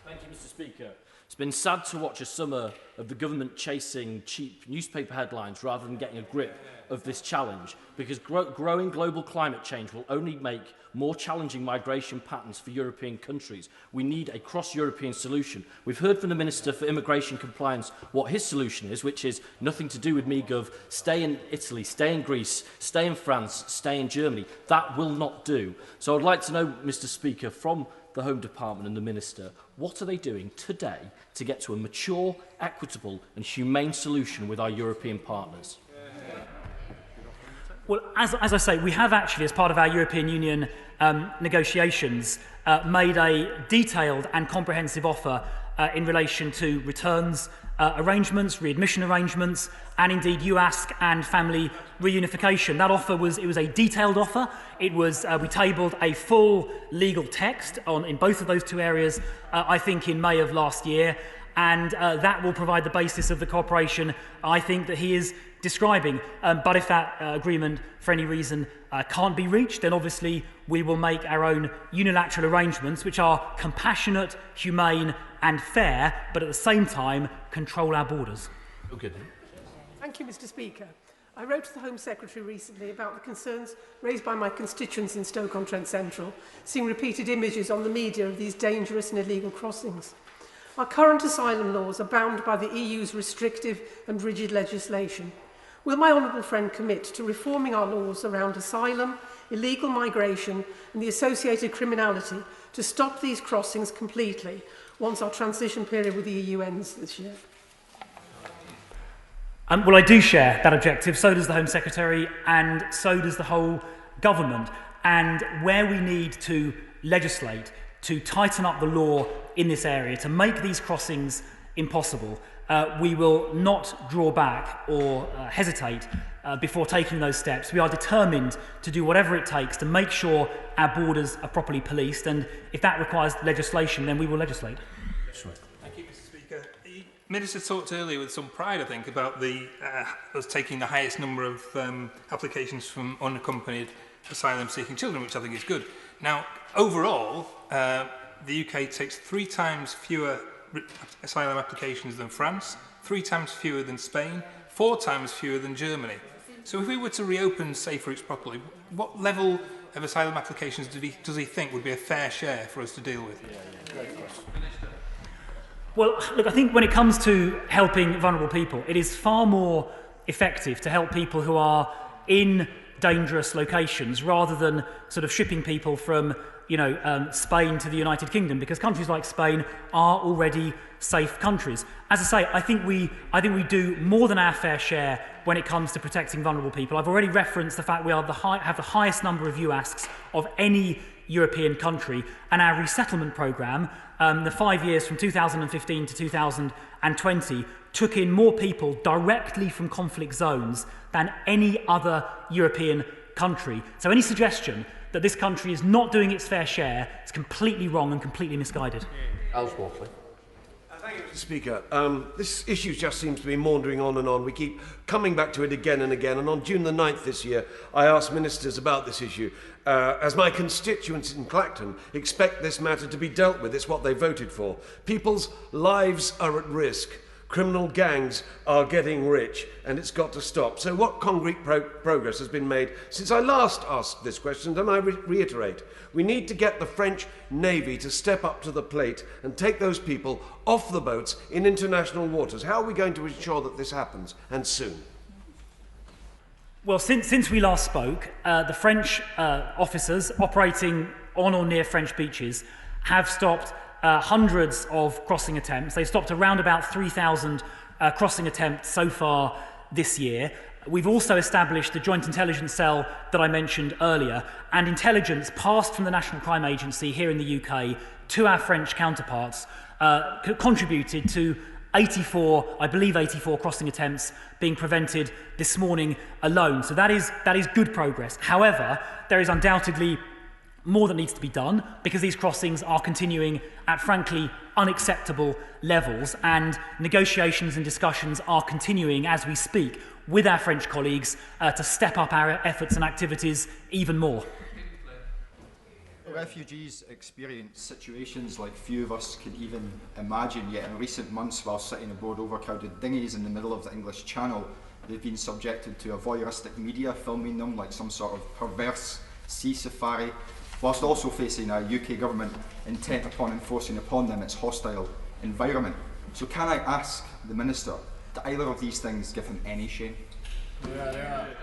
Thank you, Mr. Speaker. It's been sad to watch a summer of the government chasing cheap newspaper headlines rather than getting a grip of this challenge, because growing global climate change will only make more challenging migration patterns for European countries. We need a cross-European solution. We've heard from the Minister for Immigration Compliance what his solution is, which is nothing to do with MeGov. Stay in Italy, stay in Greece, stay in France, stay in Germany. That will not do. So I'd like to know, Mr. Speaker, from the Home Department and the Minister, what are they doing today to get to a mature, equitable and humane solution with our European partners? Well, as I say, we have actually, as part of our European Union negotiations, made a detailed and comprehensive offer in relation to returns arrangements, readmission arrangements, and indeed UASC and family reunification. That offer was a detailed offer. It was we tabled a full legal text in both of those two areas, I think, in May of last year, and that will provide the basis of the cooperation I think that he is describing. But if that agreement, for any reason, can't be reached, then obviously we will make our own unilateral arrangements, which are compassionate, humane and fair, but at the same time control our borders. Okay. Thank you, Mr. Speaker. I wrote to the Home Secretary recently about the concerns raised by my constituents in Stoke-on-Trent Central, seeing repeated images on the media of these dangerous and illegal crossings. Our current asylum laws are bound by the EU's restrictive and rigid legislation. Will my honourable friend commit to reforming our laws around asylum, illegal migration and the associated criminality to stop these crossings completely once our transition period with the EU ends this year? Well, I do share that objective, so does the Home Secretary, and so does the whole government. And where we need to legislate to tighten up the law in this area, to make these crossings impossible, we will not draw back or hesitate before taking those steps. We are determined to do whatever it takes to make sure our borders are properly policed, and if that requires legislation, then we will legislate. Thank you, Mr. Speaker. The Minister talked earlier with some pride, I think, about us taking the highest number of applications from unaccompanied asylum-seeking children, which I think is good. Now, overall, the UK takes 3 times fewer asylum applications than France, 3 times fewer than Spain, 4 times fewer than Germany. So if we were to reopen safe routes properly, what level of asylum applications does he think would be a fair share for us to deal with? Well, look, I think when it comes to helping vulnerable people, it is far more effective to help people who are in dangerous locations rather than sort of shipping people from Spain to the United Kingdom, because countries like Spain are already safe countries. As I say, I think we do more than our fair share when it comes to protecting vulnerable people. I've already referenced the fact we are have the highest number of UASCs of any European country, and our resettlement programme, the 5 years from 2015 to 2020, took in more people directly from conflict zones than any other European country. So any suggestion that this country is not doing its fair share is completely wrong and completely misguided. Thank you, Mr. Speaker. This issue just seems to be maundering on and on. We keep coming back to it again and again. And on June the 9th this year, I asked ministers about this issue. As my constituents in Clacton expect this matter to be dealt with, it's what they voted for. People's lives are at risk. Criminal gangs are getting rich, and it's got to stop. So what concrete progress has been made since I last asked this question? And I reiterate, we need to get the French Navy to step up to the plate and take those people off the boats in international waters. How are we going to ensure that this happens, and soon? Well, since we last spoke, the French officers operating on or near French beaches have stopped hundreds of crossing attempts. They've stopped around about 3,000 crossing attempts so far this year. We've also established the Joint Intelligence Cell that I mentioned earlier, and intelligence passed from the National Crime Agency here in the UK to our French counterparts contributed to 84 crossing attempts being prevented this morning alone. So that is good progress. However, there is undoubtedly more that needs to be done, because these crossings are continuing at frankly unacceptable levels, and negotiations and discussions are continuing as we speak with our French colleagues to step up our efforts and activities even more. Refugees experience situations like few of us could even imagine, yet in recent months, while sitting aboard overcrowded dinghies in the middle of the English Channel, they've been subjected to a voyeuristic media filming them like some sort of perverse sea safari, whilst also facing a UK government intent upon enforcing upon them its hostile environment. So can I ask the Minister, do either of these things give him any shame?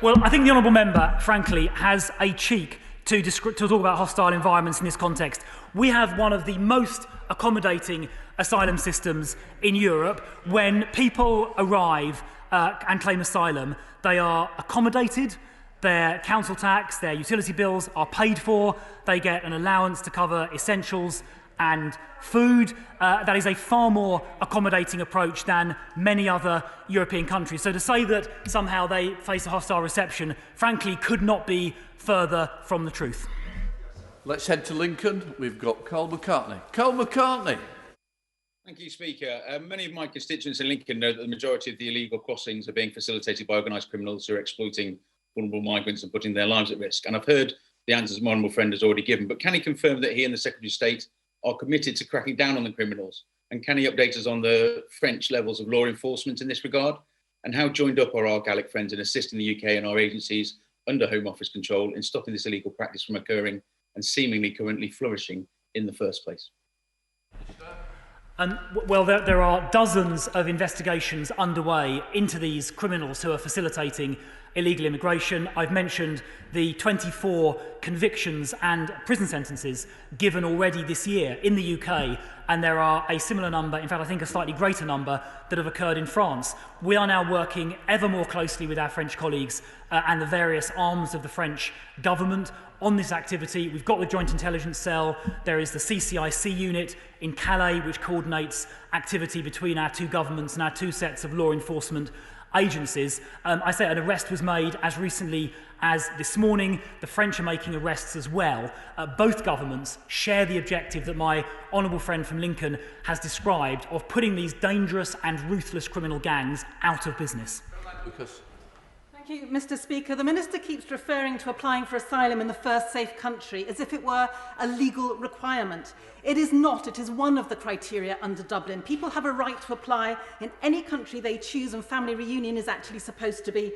Well, I think the Honourable Member, frankly, has a cheek to talk about hostile environments in this context. We have one of the most accommodating asylum systems in Europe. When people arrive and claim asylum, they are accommodated, their council tax, their utility bills are paid for, they get an allowance to cover essentials and food. That is a far more accommodating approach than many other European countries. So to say that somehow they face a hostile reception, frankly, could not be further from the truth. Let's head to Lincoln. We've got Carl McCartney. Carl McCartney. Thank you, Speaker. Many of my constituents in Lincoln know that the majority of the illegal crossings are being facilitated by organised criminals who are exploiting vulnerable migrants and putting their lives at risk. And I've heard the answers my honourable friend has already given, but can he confirm that he and the Secretary of State are committed to cracking down on the criminals? And can he update us on the French levels of law enforcement in this regard? And how joined up are our Gallic friends in assisting the UK and our agencies under Home Office control in stopping this illegal practice from occurring and seemingly currently flourishing in the first place? Well, there are dozens of investigations underway into these criminals who are facilitating illegal immigration. I've mentioned the 24 convictions and prison sentences given already this year in the UK, and there are a similar number, in fact I think a slightly greater number, that have occurred in France. We are now working ever more closely with our French colleagues and the various arms of the French government on this activity. We've got the Joint Intelligence Cell, there is the CCIC unit in Calais which coordinates activity between our two governments and our two sets of law enforcement agencies. I say an arrest was made as recently as this morning. The French are making arrests as well. Both governments share the objective that my honourable friend from Lincoln has described of putting these dangerous and ruthless criminal gangs out of business. Thank you, Mr. Speaker. The Minister keeps referring to applying for asylum in the first safe country as if it were a legal requirement. It is not. It is one of the criteria under Dublin. People have a right to apply in any country they choose, and family reunion is actually supposed to be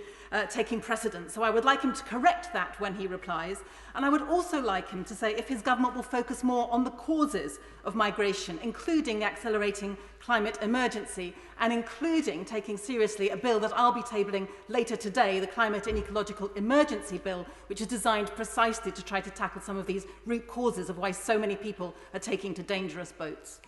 taking precedence. So I would like him to correct that when he replies. And I would also like him to say if his government will focus more on the causes of migration, including the accelerating climate emergency, and including taking seriously a bill that I'll be tabling later today, the Climate and Ecological Emergency Bill, which is designed precisely to try to tackle some of these root causes of why so many people are taking to dangerous boats.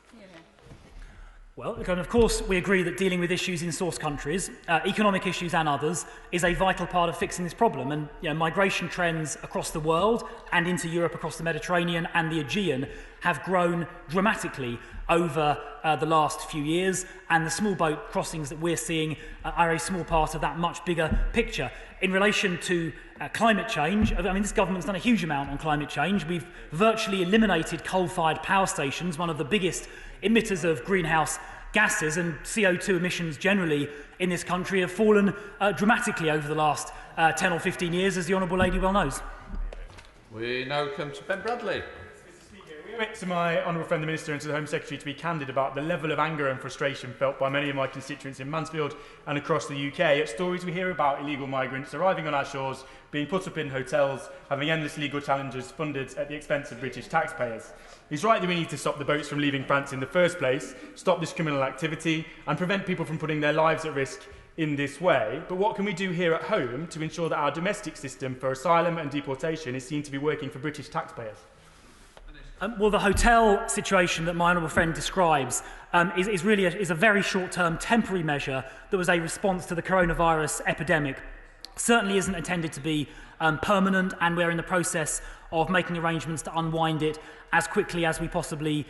Well, and of course, we agree that dealing with issues in source countries, economic issues and others, is a vital part of fixing this problem. And migration trends across the world and into Europe, across the Mediterranean and the Aegean, have grown dramatically over the last few years. And the small boat crossings that we're seeing are a small part of that much bigger picture. In relation to climate change, I mean, this government's done a huge amount on climate change. We've virtually eliminated coal-fired power stations, one of the biggest emitters of greenhouse gases, and CO2 emissions generally in this country have fallen dramatically over the last 10 or 15 years, as the Honourable Lady well knows. We now come to Ben Bradley. We owe it to my honourable friend the Minister and to the Home Secretary to be candid about the level of anger and frustration felt by many of my constituents in Mansfield and across the UK at stories we hear about illegal migrants arriving on our shores, being put up in hotels, having endless legal challenges funded at the expense of British taxpayers. He's right that we need to stop the boats from leaving France in the first place, stop this criminal activity and prevent people from putting their lives at risk in this way. But what can we do here at home to ensure that our domestic system for asylum and deportation is seen to be working for British taxpayers? Well, the hotel situation that my honourable friend describes is really a very short-term temporary measure that was a response to the coronavirus epidemic. Certainly isn't intended to be permanent, and we're in the process of making arrangements to unwind it as quickly as we possibly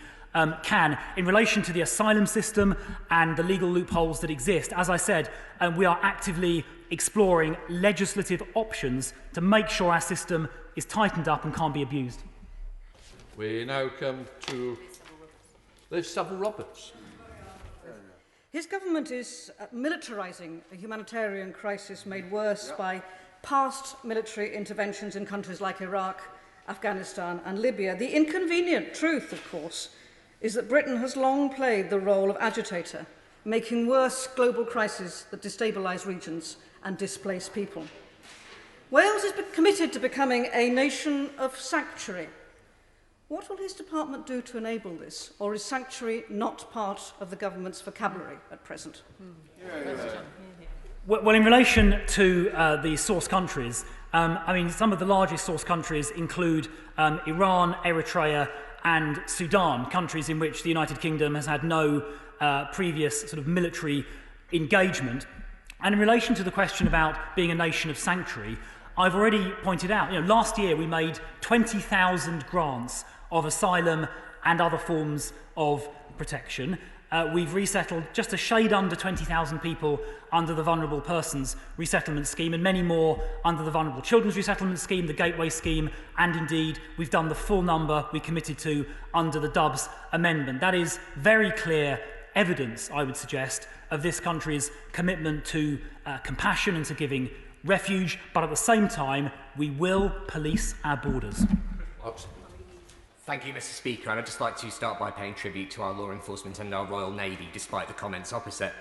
can. In relation to the asylum system and the legal loopholes that exist, as I said, we are actively exploring legislative options to make sure our system is tightened up and can't be abused. We now come to Liv Saville-Roberts. His government is militarising a humanitarian crisis made worse by past military interventions in countries like Iraq, Afghanistan and Libya. The inconvenient truth, of course, is that Britain has long played the role of agitator, making worse global crises that destabilise regions and displace people. Wales is committed to becoming a nation of sanctuary. What will his department do to enable this, or is sanctuary not part of the government's vocabulary at present? Well, in relation to the source countries, I mean, some of the largest source countries include Iran, Eritrea and Sudan, countries in which the United Kingdom has had no previous sort of military engagement. And in relation to the question about being a nation of sanctuary, I've already pointed out, last year we made 20,000 grants of asylum and other forms of protection. We've resettled just a shade under 20,000 people under the Vulnerable Persons Resettlement Scheme, and many more under the Vulnerable Children's Resettlement Scheme, the Gateway Scheme, and indeed we've done the full number we committed to under the Dubs Amendment. That is very clear evidence, I would suggest, of this country's commitment to compassion and to giving refuge, but at the same time we will police our borders. Thank you, Mr. Speaker, and I'd just like to start by paying tribute to our law enforcement and our Royal Navy, despite the comments opposite.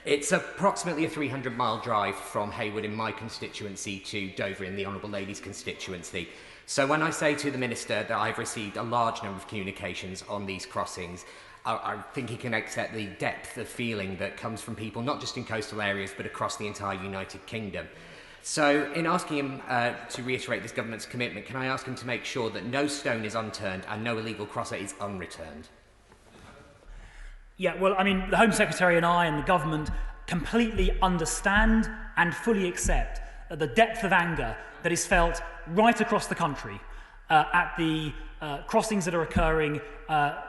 It's approximately a 300-mile drive from Hayward in my constituency to Dover in the Honourable Lady's constituency. So when I say to the Minister that I've received a large number of communications on these crossings, I think he can accept the depth of feeling that comes from people, not just in coastal areas, but across the entire United Kingdom. So, in asking him to reiterate this government's commitment, can I ask him to make sure that no stone is unturned and no illegal crosser is unreturned? Yeah, well, I mean, the Home Secretary and I and the government completely understand and fully accept the depth of anger that is felt right across the country at the crossings that are occurring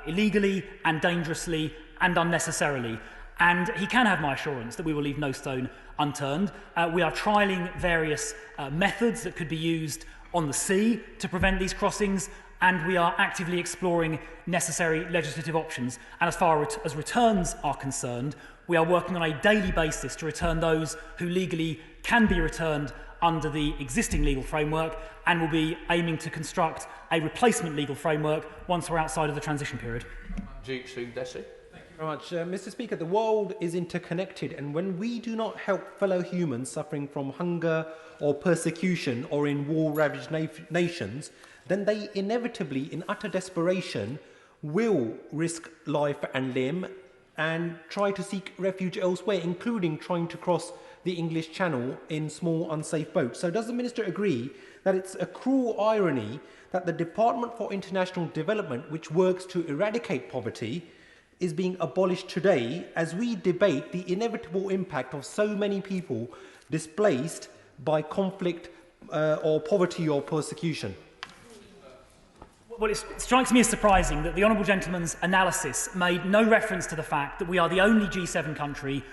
illegally and dangerously and unnecessarily. And he can have my assurance that we will leave no stone unturned. We are trialling various methods that could be used on the sea to prevent these crossings, and we are actively exploring necessary legislative options. And as far as returns are concerned, we are working on a daily basis to return those who legally can be returned under the existing legal framework, and will be aiming to construct a replacement legal framework once we're outside of the transition period. Thank you very much. Mr. Speaker, the world is interconnected, and when we do not help fellow humans suffering from hunger or persecution or in war-ravaged nations, then they inevitably, in utter desperation, will risk life and limb and try to seek refuge elsewhere, including trying to cross the English Channel in small, unsafe boats. So does the Minister agree that it's a cruel irony that the Department for International Development, which works to eradicate poverty, is being abolished today as we debate the inevitable impact of so many people displaced by conflict or poverty or persecution? Well, it strikes me as surprising that the Honourable Gentleman's analysis made no reference to the fact that we are the only G7 country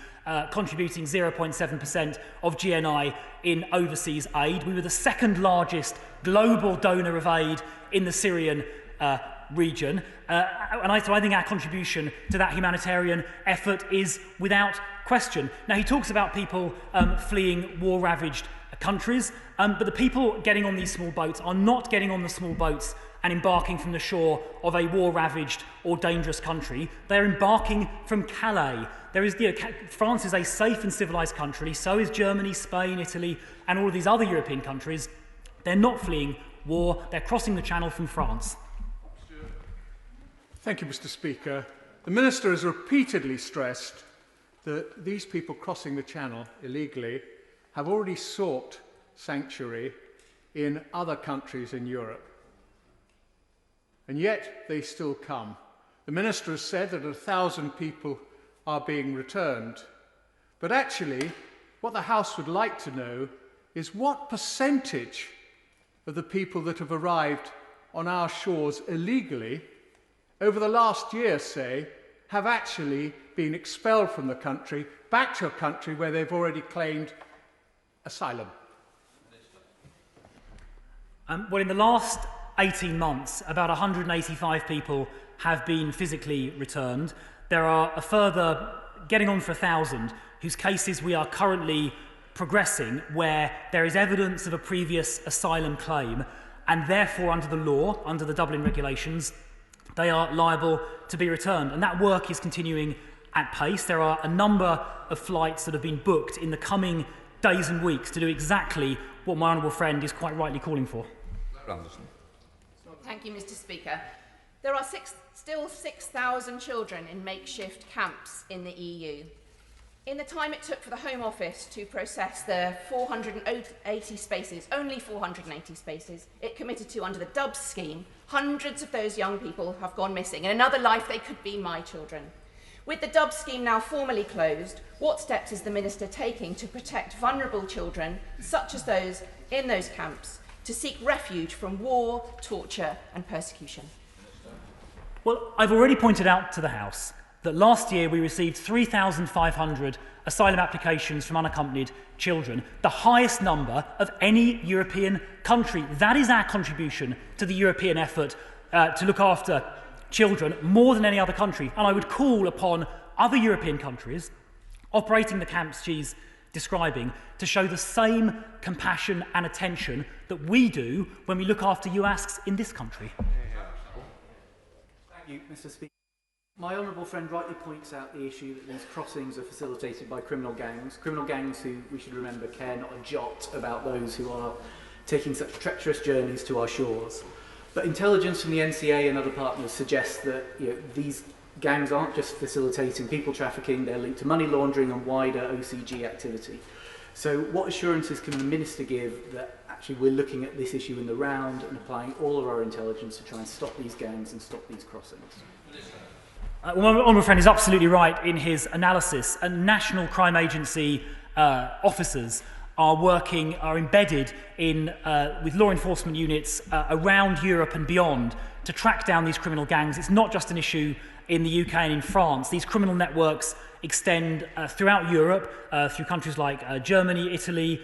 contributing 0.7% of GNI in overseas aid. We were the second largest global donor of aid in the Syrian region. So I think our contribution to that humanitarian effort is without question. Now, he talks about people fleeing war-ravaged countries, but the people getting on these small boats are not getting on the small boats and embarking from the shore of a war-ravaged or dangerous country. They're embarking from Calais. France is a safe and civilised country, so is Germany, Spain, Italy, and all of these other European countries. They're not fleeing war, they're crossing the Channel from France. Thank you, Mr. Speaker. The Minister has repeatedly stressed that these people crossing the Channel illegally have already sought sanctuary in other countries in Europe. And yet they still come. The Minister has said that 1,000 people are being returned. But actually, what the House would like to know is what percentage of the people that have arrived on our shores illegally over the last year, say, have actually been expelled from the country back to a country where they've already claimed asylum. Well, in the last 18 months, about 185 people have been physically returned. There are a further, getting on for 1,000, whose cases we are currently progressing, where there is evidence of a previous asylum claim, and therefore under the law, under the Dublin regulations, they are liable to be returned. And that work is continuing at pace. There are a number of flights that have been booked in the coming days and weeks to do exactly what my honourable friend is quite rightly calling for. Thank you, Mr. Speaker. There are still 6,000 children in makeshift camps in the EU. In the time it took for the Home Office to process the 480 spaces, only 480 spaces, it committed to under the DUBS scheme, hundreds of those young people have gone missing. In another life, they could be my children. With the DUBS scheme now formally closed, what steps is the Minister taking to protect vulnerable children, such as those in those camps, to seek refuge from war, torture and persecution? Well, I've already pointed out to the House that last year we received 3,500 asylum applications from unaccompanied children, the highest number of any European country. That is our contribution to the European effort to look after children more than any other country. And I would call upon other European countries operating the camps she's describing to show the same compassion and attention that we do when we look after UASCs in this country. Thank you, Mr. Speaker. My honourable friend rightly points out the issue that these crossings are facilitated by criminal gangs who, we should remember, care not a jot about those who are taking such treacherous journeys to our shores. But intelligence from the NCA and other partners suggests that these gangs aren't just facilitating people trafficking, they're linked to money laundering and wider OCG activity. So what assurances can the Minister give that actually we're looking at this issue in the round and applying all of our intelligence to try and stop these gangs and stop these crossings? Well, my honourable friend is absolutely right in his analysis. And National Crime Agency officers are embedded in, with law enforcement units around Europe and beyond to track down these criminal gangs. It's not just an issue in the UK and in France. These criminal networks extend throughout Europe, through countries like Germany, Italy,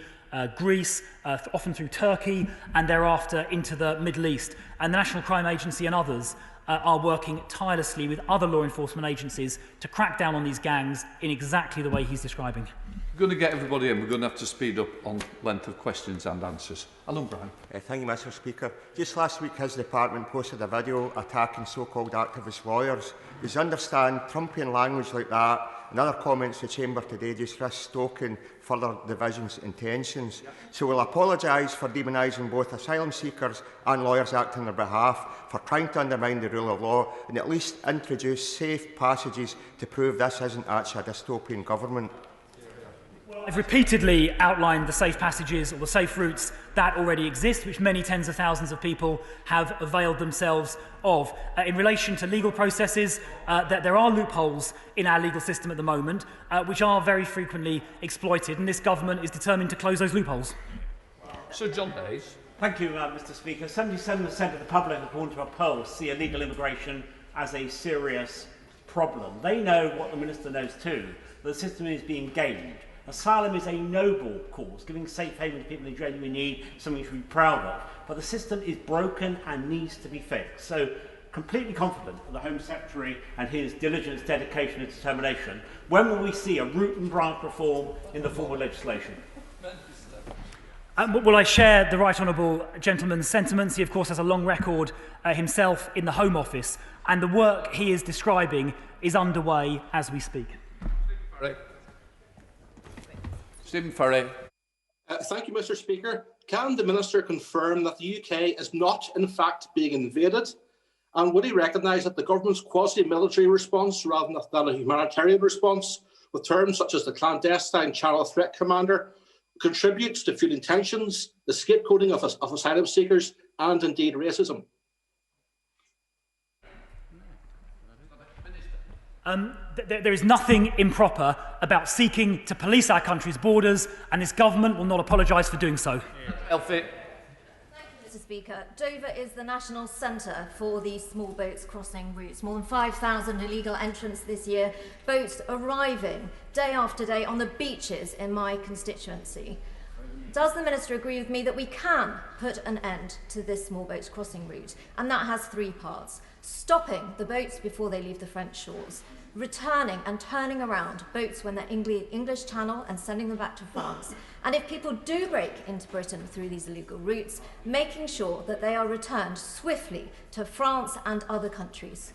Greece, often through Turkey, and thereafter into the Middle East. And the National Crime Agency and others are working tirelessly with other law enforcement agencies to crack down on these gangs in exactly the way he's describing. We're going to get everybody in. We're going to have to speed up on length of questions and answers. Alan Brown. Thank you, Mr. Speaker. Just last week, his department posted a video attacking so-called activist lawyers. We understand Trumpian language like that and other comments to the Chamber today just risk stoking further divisions and tensions. So we'll apologise for demonising both asylum seekers and lawyers acting on their behalf for trying to undermine the rule of law and at least introduce safe passages to prove this isn't actually a dystopian government. I've repeatedly outlined the safe passages or the safe routes that already exist, which many tens of thousands of people have availed themselves of. In relation to legal processes, that there are loopholes in our legal system at the moment, which are very frequently exploited, and this government is determined to close those loopholes. Sir John Hayes. Thank you, Mr. Speaker. 77% of the public, according to a poll, see illegal immigration as a serious problem. They know what the Minister knows too, that the system is being gamed. Asylum is a noble cause, giving safe haven to people in genuine need, something to be proud of. But the system is broken and needs to be fixed. So, completely confident of the Home Secretary and his diligence, dedication and determination. When will we see a root and branch reform in the form of legislation? Well, I share the Right Honourable Gentleman's sentiments. He, of course, has a long record himself in the Home Office, and the work he is describing is underway as we speak. Stephen Furry. Thank you, Mr. Speaker. Can the Minister confirm that the UK is not, in fact, being invaded? And would he recognise that the government's quasi-military response, rather than a humanitarian response, with terms such as the clandestine Channel Threat Commander, contributes to fueling tensions, the scapegoating of asylum seekers, and indeed racism? There is nothing improper about seeking to police our country's borders, and this government will not apologise for doing so. Elfie. Mr. Speaker, Dover is the national centre for these small boats crossing routes. More than 5,000 illegal entrants this year, boats arriving day after day on the beaches in my constituency. Does the Minister agree with me that we can put an end to this small boats crossing route? And that has three parts. Stopping the boats before they leave the French shores, returning and turning around boats when they're English Channel and sending them back to France. And if people do break into Britain through these illegal routes, making sure that they are returned swiftly to France and other countries.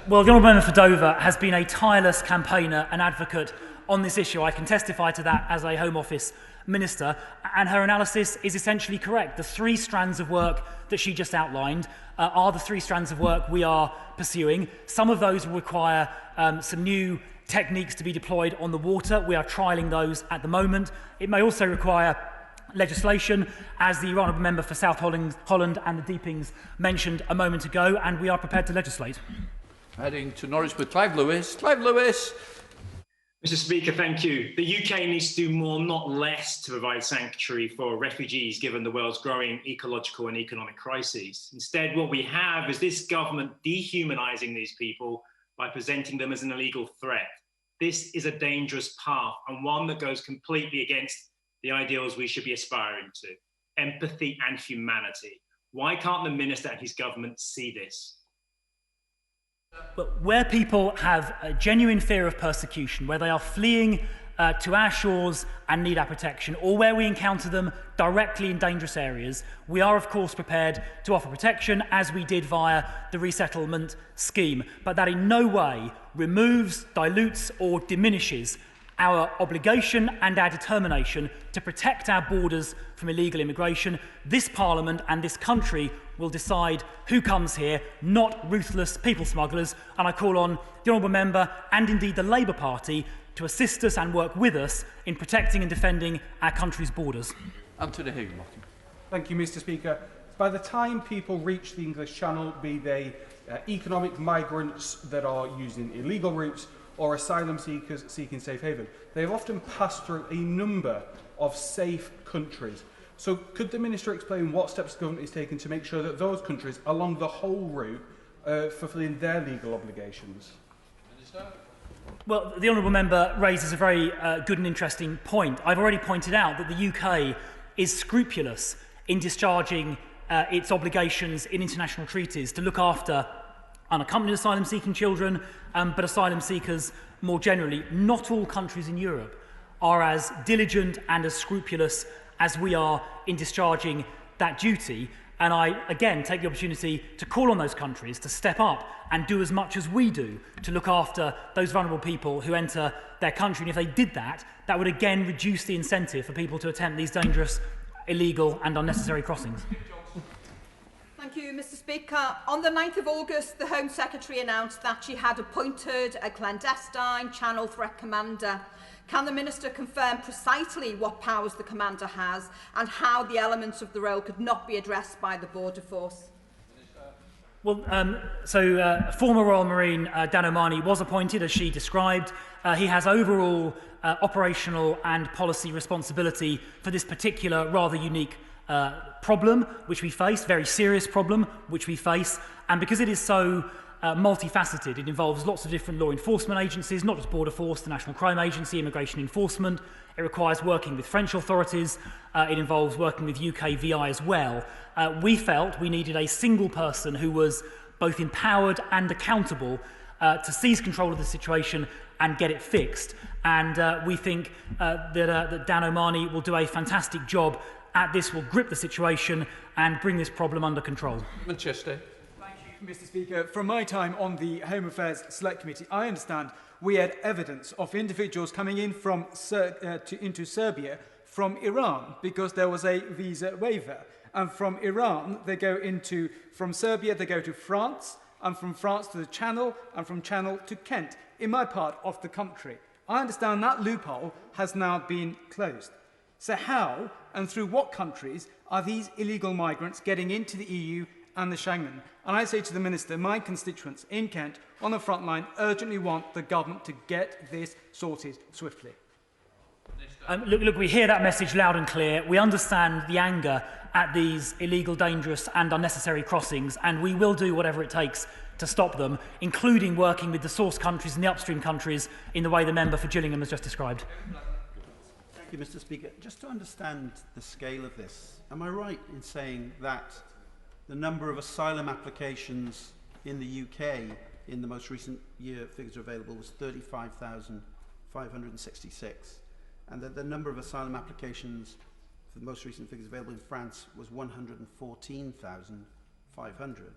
Well, the Honourable Member for Dover has been a tireless campaigner and advocate on this issue. I can testify to that as a Home Office Minister, and her analysis is essentially correct. The three strands of work that she just outlined are the three strands of work we are pursuing. Some of those will require some new techniques to be deployed on the water. We are trialling those at the moment. It may also require legislation, as the Honourable Member for South Holland and the Deepings mentioned a moment ago, and we are prepared to legislate. Heading to Norwich with Clive Lewis. Clive Lewis. Mr. Speaker, thank you. The UK needs to do more, not less, to provide sanctuary for refugees, given the world's growing ecological and economic crises. Instead, what we have is this government dehumanising these people by presenting them as an illegal threat. This is a dangerous path, and one that goes completely against the ideals we should be aspiring to: empathy and humanity. Why can't the Minister and his government see this? But where people have a genuine fear of persecution, where they are fleeing to our shores and need our protection, or where we encounter them directly in dangerous areas, we are of course prepared to offer protection, as we did via the resettlement scheme. But that in no way removes, dilutes or diminishes our obligation and our determination to protect our borders from illegal immigration. This Parliament and this country will decide who comes here, not ruthless people smugglers, and I call on the Honourable Member and indeed the Labour Party to assist us and work with us in protecting and defending our country's borders. Anthony Higginbotham. Thank you, Mr. Speaker. By the time people reach the English Channel, be they economic migrants that are using illegal routes or asylum seekers seeking safe haven, they have often passed through a number of safe countries. So could the Minister explain what steps the government is taking to make sure that those countries along the whole route are fulfilling their legal obligations? Minister? Well, the Honourable Member raises a very good and interesting point. I've already pointed out that the UK is scrupulous in discharging its obligations in international treaties to look after unaccompanied asylum-seeking children, but asylum seekers more generally. Not all countries in Europe are as diligent and as scrupulous as we are in discharging that duty. And I, again, take the opportunity to call on those countries to step up and do as much as we do to look after those vulnerable people who enter their country. And if they did that, that would again reduce the incentive for people to attempt these dangerous, illegal and unnecessary crossings. Thank you, Mr. Speaker. On the 9th of August, the Home Secretary announced that she had appointed a clandestine Channel Threat Commander. Can the Minister confirm precisely what powers the Commander has and how the elements of the role could not be addressed by the Border Force? Well, former Royal Marine Dan O'Mahony was appointed, as she described. He has overall operational and policy responsibility for this particular rather unique problem which we face, very serious problem which we face, and because it is so multifaceted, it involves lots of different law enforcement agencies, not just Border Force, the National Crime Agency, Immigration Enforcement. It requires working with French authorities. It involves working with UK VI as well. We felt we needed a single person who was both empowered and accountable to seize control of the situation and get it fixed. And we think that Dan O'Mahony will do a fantastic job at this, will grip the situation and bring this problem under control. Manchester. Mr. Speaker, from my time on the Home Affairs Select Committee, I understand we had evidence of individuals coming in from into Serbia from Iran because there was a visa waiver. And from Iran, from Serbia, they go to France, and from France to the Channel, and from Channel to Kent, in my part of the country. I understand that loophole has now been closed. So how and through what countries are these illegal migrants getting into the EU and the Schengen? And I say to the Minister, my constituents in Kent on the front line urgently want the government to get this sorted swiftly. Look, we hear that message loud and clear. We understand the anger at these illegal, dangerous and unnecessary crossings, and we will do whatever it takes to stop them, including working with the source countries and the upstream countries in the way the member for Gillingham has just described. Thank you, Mr. Speaker. Just to understand the scale of this, am I right in saying that the number of asylum applications in the UK in the most recent year figures available was 35,566, and that the number of asylum applications for the most recent figures available in France was 114,500,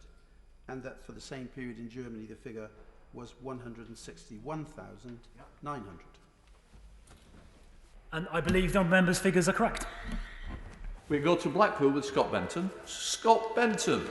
and that for the same period in Germany the figure was 161,900. And I believe the member's figures are correct. We go to Blackpool with Scott Benton. Scott Benton.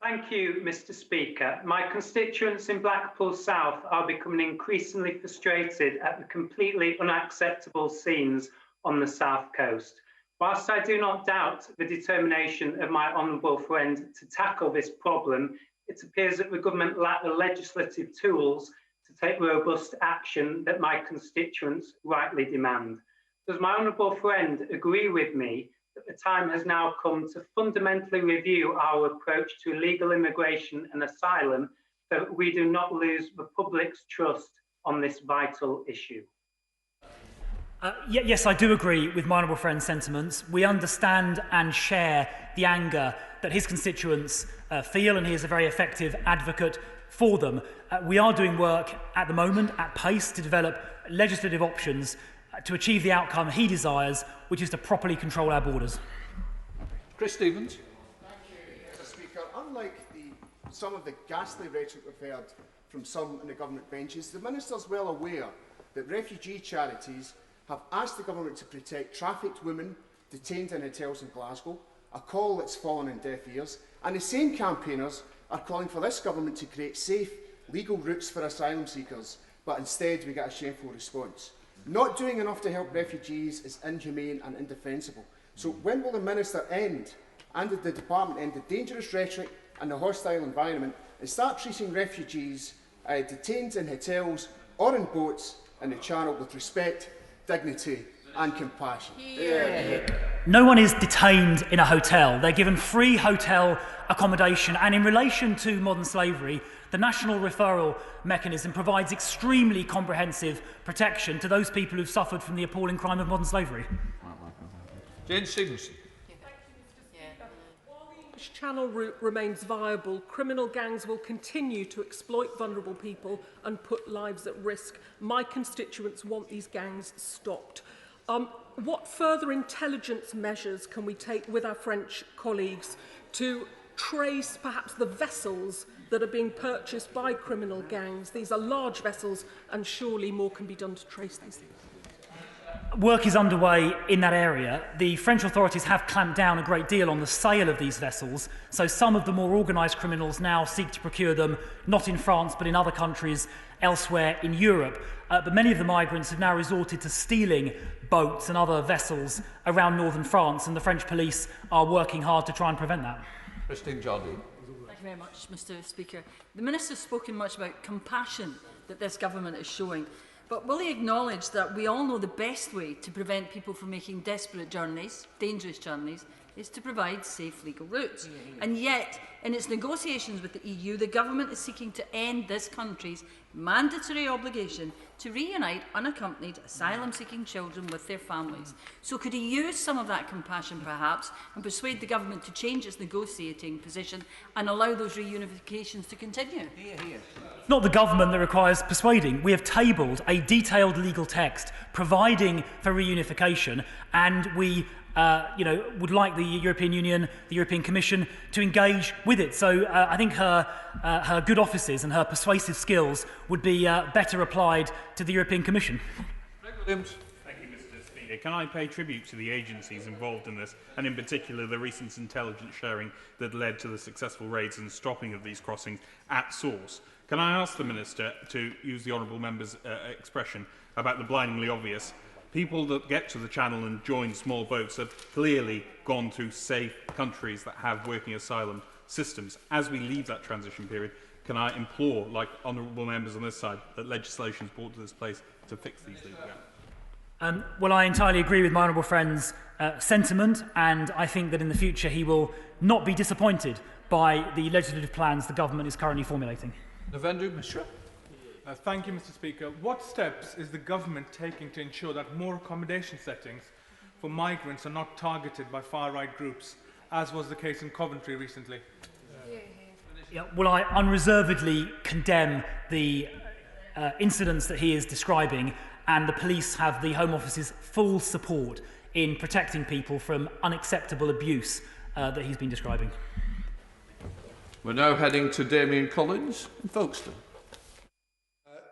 Thank you, Mr. Speaker. My constituents in Blackpool South are becoming increasingly frustrated at the completely unacceptable scenes on the South Coast. Whilst I do not doubt the determination of my honourable friend to tackle this problem, it appears that the government lack the legislative tools to take robust action that my constituents rightly demand. Does my honourable friend agree with me that the time has now come to fundamentally review our approach to illegal immigration and asylum so that we do not lose the public's trust on this vital issue? Yes, I do agree with my honourable friend's sentiments. We understand and share the anger that his constituents feel, and he is a very effective advocate for them. We are doing work at the moment at pace to develop legislative options to achieve the outcome he desires, which is to properly control our borders. Chris Stevens. Thank you, Mr. Speaker. Unlike some of the ghastly rhetoric we've heard from some in the government benches, the Minister is well aware that refugee charities have asked the government to protect trafficked women detained in hotels in Glasgow, a call that's fallen on deaf ears, and the same campaigners are calling for this government to create safe, legal routes for asylum seekers, but instead we get a shameful response. Not doing enough to help refugees is inhumane and indefensible. So when will the Minister end, and the Department end, the dangerous rhetoric and the hostile environment and start treating refugees detained in hotels or in boats in the Channel with respect, dignity and compassion? No one is detained in a hotel. They're given free hotel accommodation, and in relation to modern slavery, the National Referral Mechanism provides extremely comprehensive protection to those people who've suffered from the appalling crime of modern slavery. Jane Stevenson. This channel route remains viable, criminal gangs will continue to exploit vulnerable people and put lives at risk. My constituents want these gangs stopped. What further intelligence measures can we take with our French colleagues to trace perhaps the vessels that are being purchased by criminal gangs? These are large vessels, and surely more can be done to trace these things. Work is underway in that area. The French authorities have clamped down a great deal on the sale of these vessels, so some of the more organised criminals now seek to procure them not in France but in other countries elsewhere in Europe. But many of the migrants have now resorted to stealing boats and other vessels around northern France, and the French police are working hard to try and prevent that. Christine Jardine. Thank you very much, Mr. Speaker. The Minister's spoken much about compassion that this government is showing. But will he acknowledge that we all know the best way to prevent people from making desperate journeys, dangerous journeys, is to provide safe legal routes? And yet, in its negotiations with the EU, the government is seeking to end this country's mandatory obligation to reunite unaccompanied asylum-seeking children with their families. So could he use some of that compassion, perhaps, and persuade the government to change its negotiating position and allow those reunifications to continue? Not the government that requires persuading. We have tabled a detailed legal text providing for reunification, and we would like the European Union, the European Commission, to engage with it. So I think her good offices and her persuasive skills would be better applied to the European Commission. Thank you, Mr. Speaker. Can I pay tribute to the agencies involved in this, and in particular the recent intelligence sharing that led to the successful raids and stopping of these crossings at source? Can I ask the Minister to use the honourable member's expression about the blindingly obvious? People that get to the Channel and join small boats have clearly gone to safe countries that have working asylum systems. As we leave that transition period, can I implore, like honourable members on this side, that legislation is brought to this place to fix these legal gaps? Well, I entirely agree with my honourable friend's sentiment, and I think that in the future he will not be disappointed by the legislative plans the government is currently formulating. Navendu Mishra. Thank you, Mr. Speaker. What steps is the government taking to ensure that more accommodation settings for migrants are not targeted by far-right groups, as was the case in Coventry recently? Well, I unreservedly condemn the incidents that he is describing, and the police have the Home Office's full support in protecting people from unacceptable abuse that he's been describing. We're now heading to Damien Collins in Folkestone.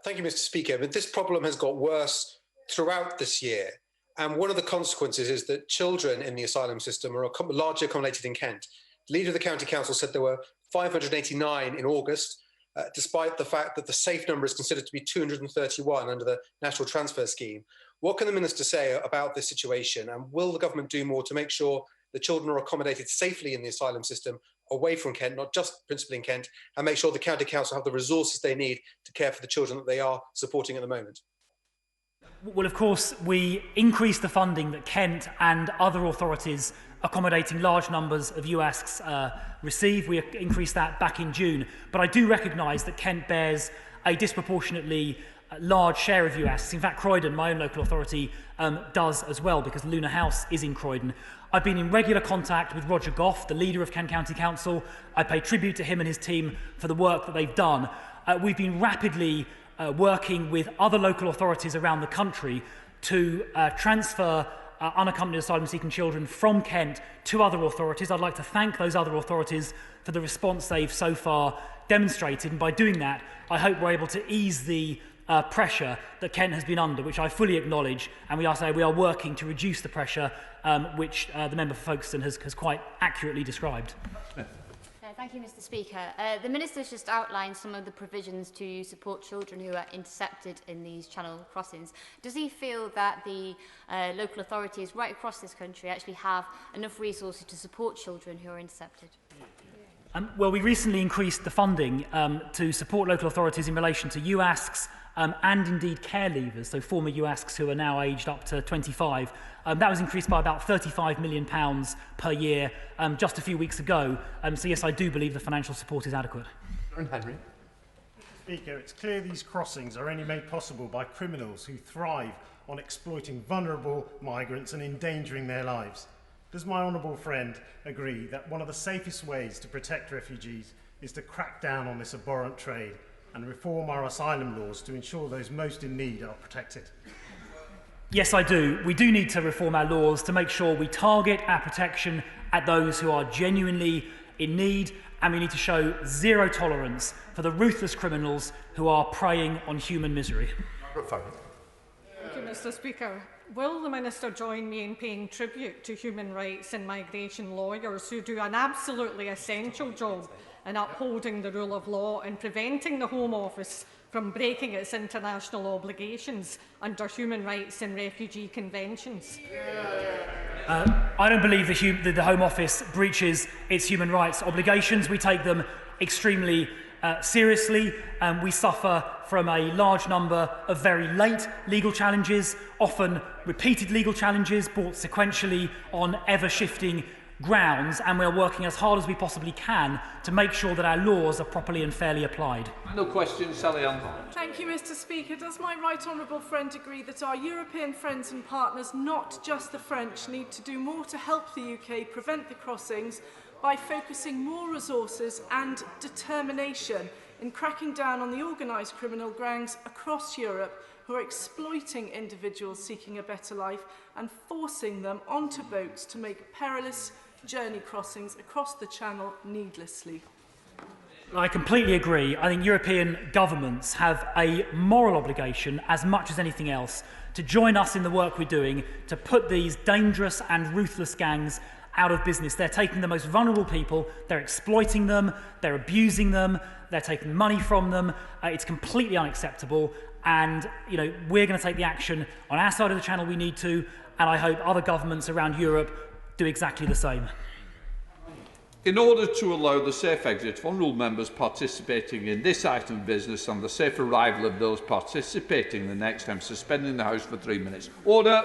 Thank you, Mr. Speaker. But this problem has got worse throughout this year. And one of the consequences is that children in the asylum system are largely accommodated in Kent. The leader of the county council said there were 589 in August, despite the fact that the safe number is considered to be 231 under the National Transfer Scheme. What can the Minister say about this situation? And will the government do more to make sure the children are accommodated safely in the asylum system away from Kent, not just principally in Kent, and make sure the county council have the resources they need to care for the children that they are supporting at the moment? Well, of course, we increased the funding that Kent and other authorities accommodating large numbers of UASCs receive. We increased that back in June. But I do recognise that Kent bears a disproportionately large share of UASCs. In fact, Croydon, my own local authority, does as well, because Luna House is in Croydon. I've been in regular contact with Roger Goff, the leader of Kent County Council. I pay tribute to him and his team for the work that they've done. we've been rapidly working with other local authorities around the country to transfer unaccompanied asylum-seeking children from Kent to other authorities. I'd like to thank those other authorities for the response they've so far demonstrated, and by doing that, I hope we're able to ease the pressure that Kent has been under, which I fully acknowledge, and we are working to reduce the pressure which the member for Folkestone has quite accurately described. Thank you, Mr. Speaker. The Minister's just outlined some of the provisions to support children who are intercepted in these channel crossings. Does he feel that the local authorities right across this country actually have enough resources to support children who are intercepted? Well, we recently increased the funding to support local authorities in relation to UASCs and indeed care leavers, so former UASCs who are now aged up to 25. That was increased by about £35 million per year just a few weeks ago. So yes, I do believe the financial support is adequate. Henry. Mr. Speaker, it's clear these crossings are only made possible by criminals who thrive on exploiting vulnerable migrants and endangering their lives. Does my honourable friend agree that one of the safest ways to protect refugees is to crack down on this abhorrent trade and reform our asylum laws to ensure those most in need are protected? Yes, I do. We do need to reform our laws to make sure we target our protection at those who are genuinely in need, and we need to show zero tolerance for the ruthless criminals who are preying on human misery. Thank you, Mr. Speaker. Will the Minister join me in paying tribute to human rights and migration lawyers who do an absolutely essential job in upholding the rule of law and preventing the Home Office from breaking its international obligations under human rights and refugee conventions? I don't believe the Home Office breaches its human rights obligations. We take them extremely seriously. We suffer from a large number of very late legal challenges, often repeated legal challenges brought sequentially on ever-shifting grounds, and we're working as hard as we possibly can to make sure that our laws are properly and fairly applied. No question, Sally Ann. Thank you, Mr. Speaker. Does my right honourable friend agree that our European friends and partners, not just the French, need to do more to help the UK prevent the crossings by focusing more resources and determination in cracking down on the organised criminal gangs across Europe who are exploiting individuals seeking a better life and forcing them onto boats to make perilous journey crossings across the Channel needlessly? I completely agree. I think European governments have a moral obligation, as much as anything else, to join us in the work we're doing to put these dangerous and ruthless gangs out of business. They're taking the most vulnerable people, they're exploiting them, they're abusing them, they're taking money from them. It's completely unacceptable, and we're going to take the action on our side of the Channel we need to, and I hope other governments around Europe do exactly the same. In order to allow the safe exit of honourable members participating in this item of business and the safe arrival of those participating in the next, I'm suspending the House for 3 minutes. Order!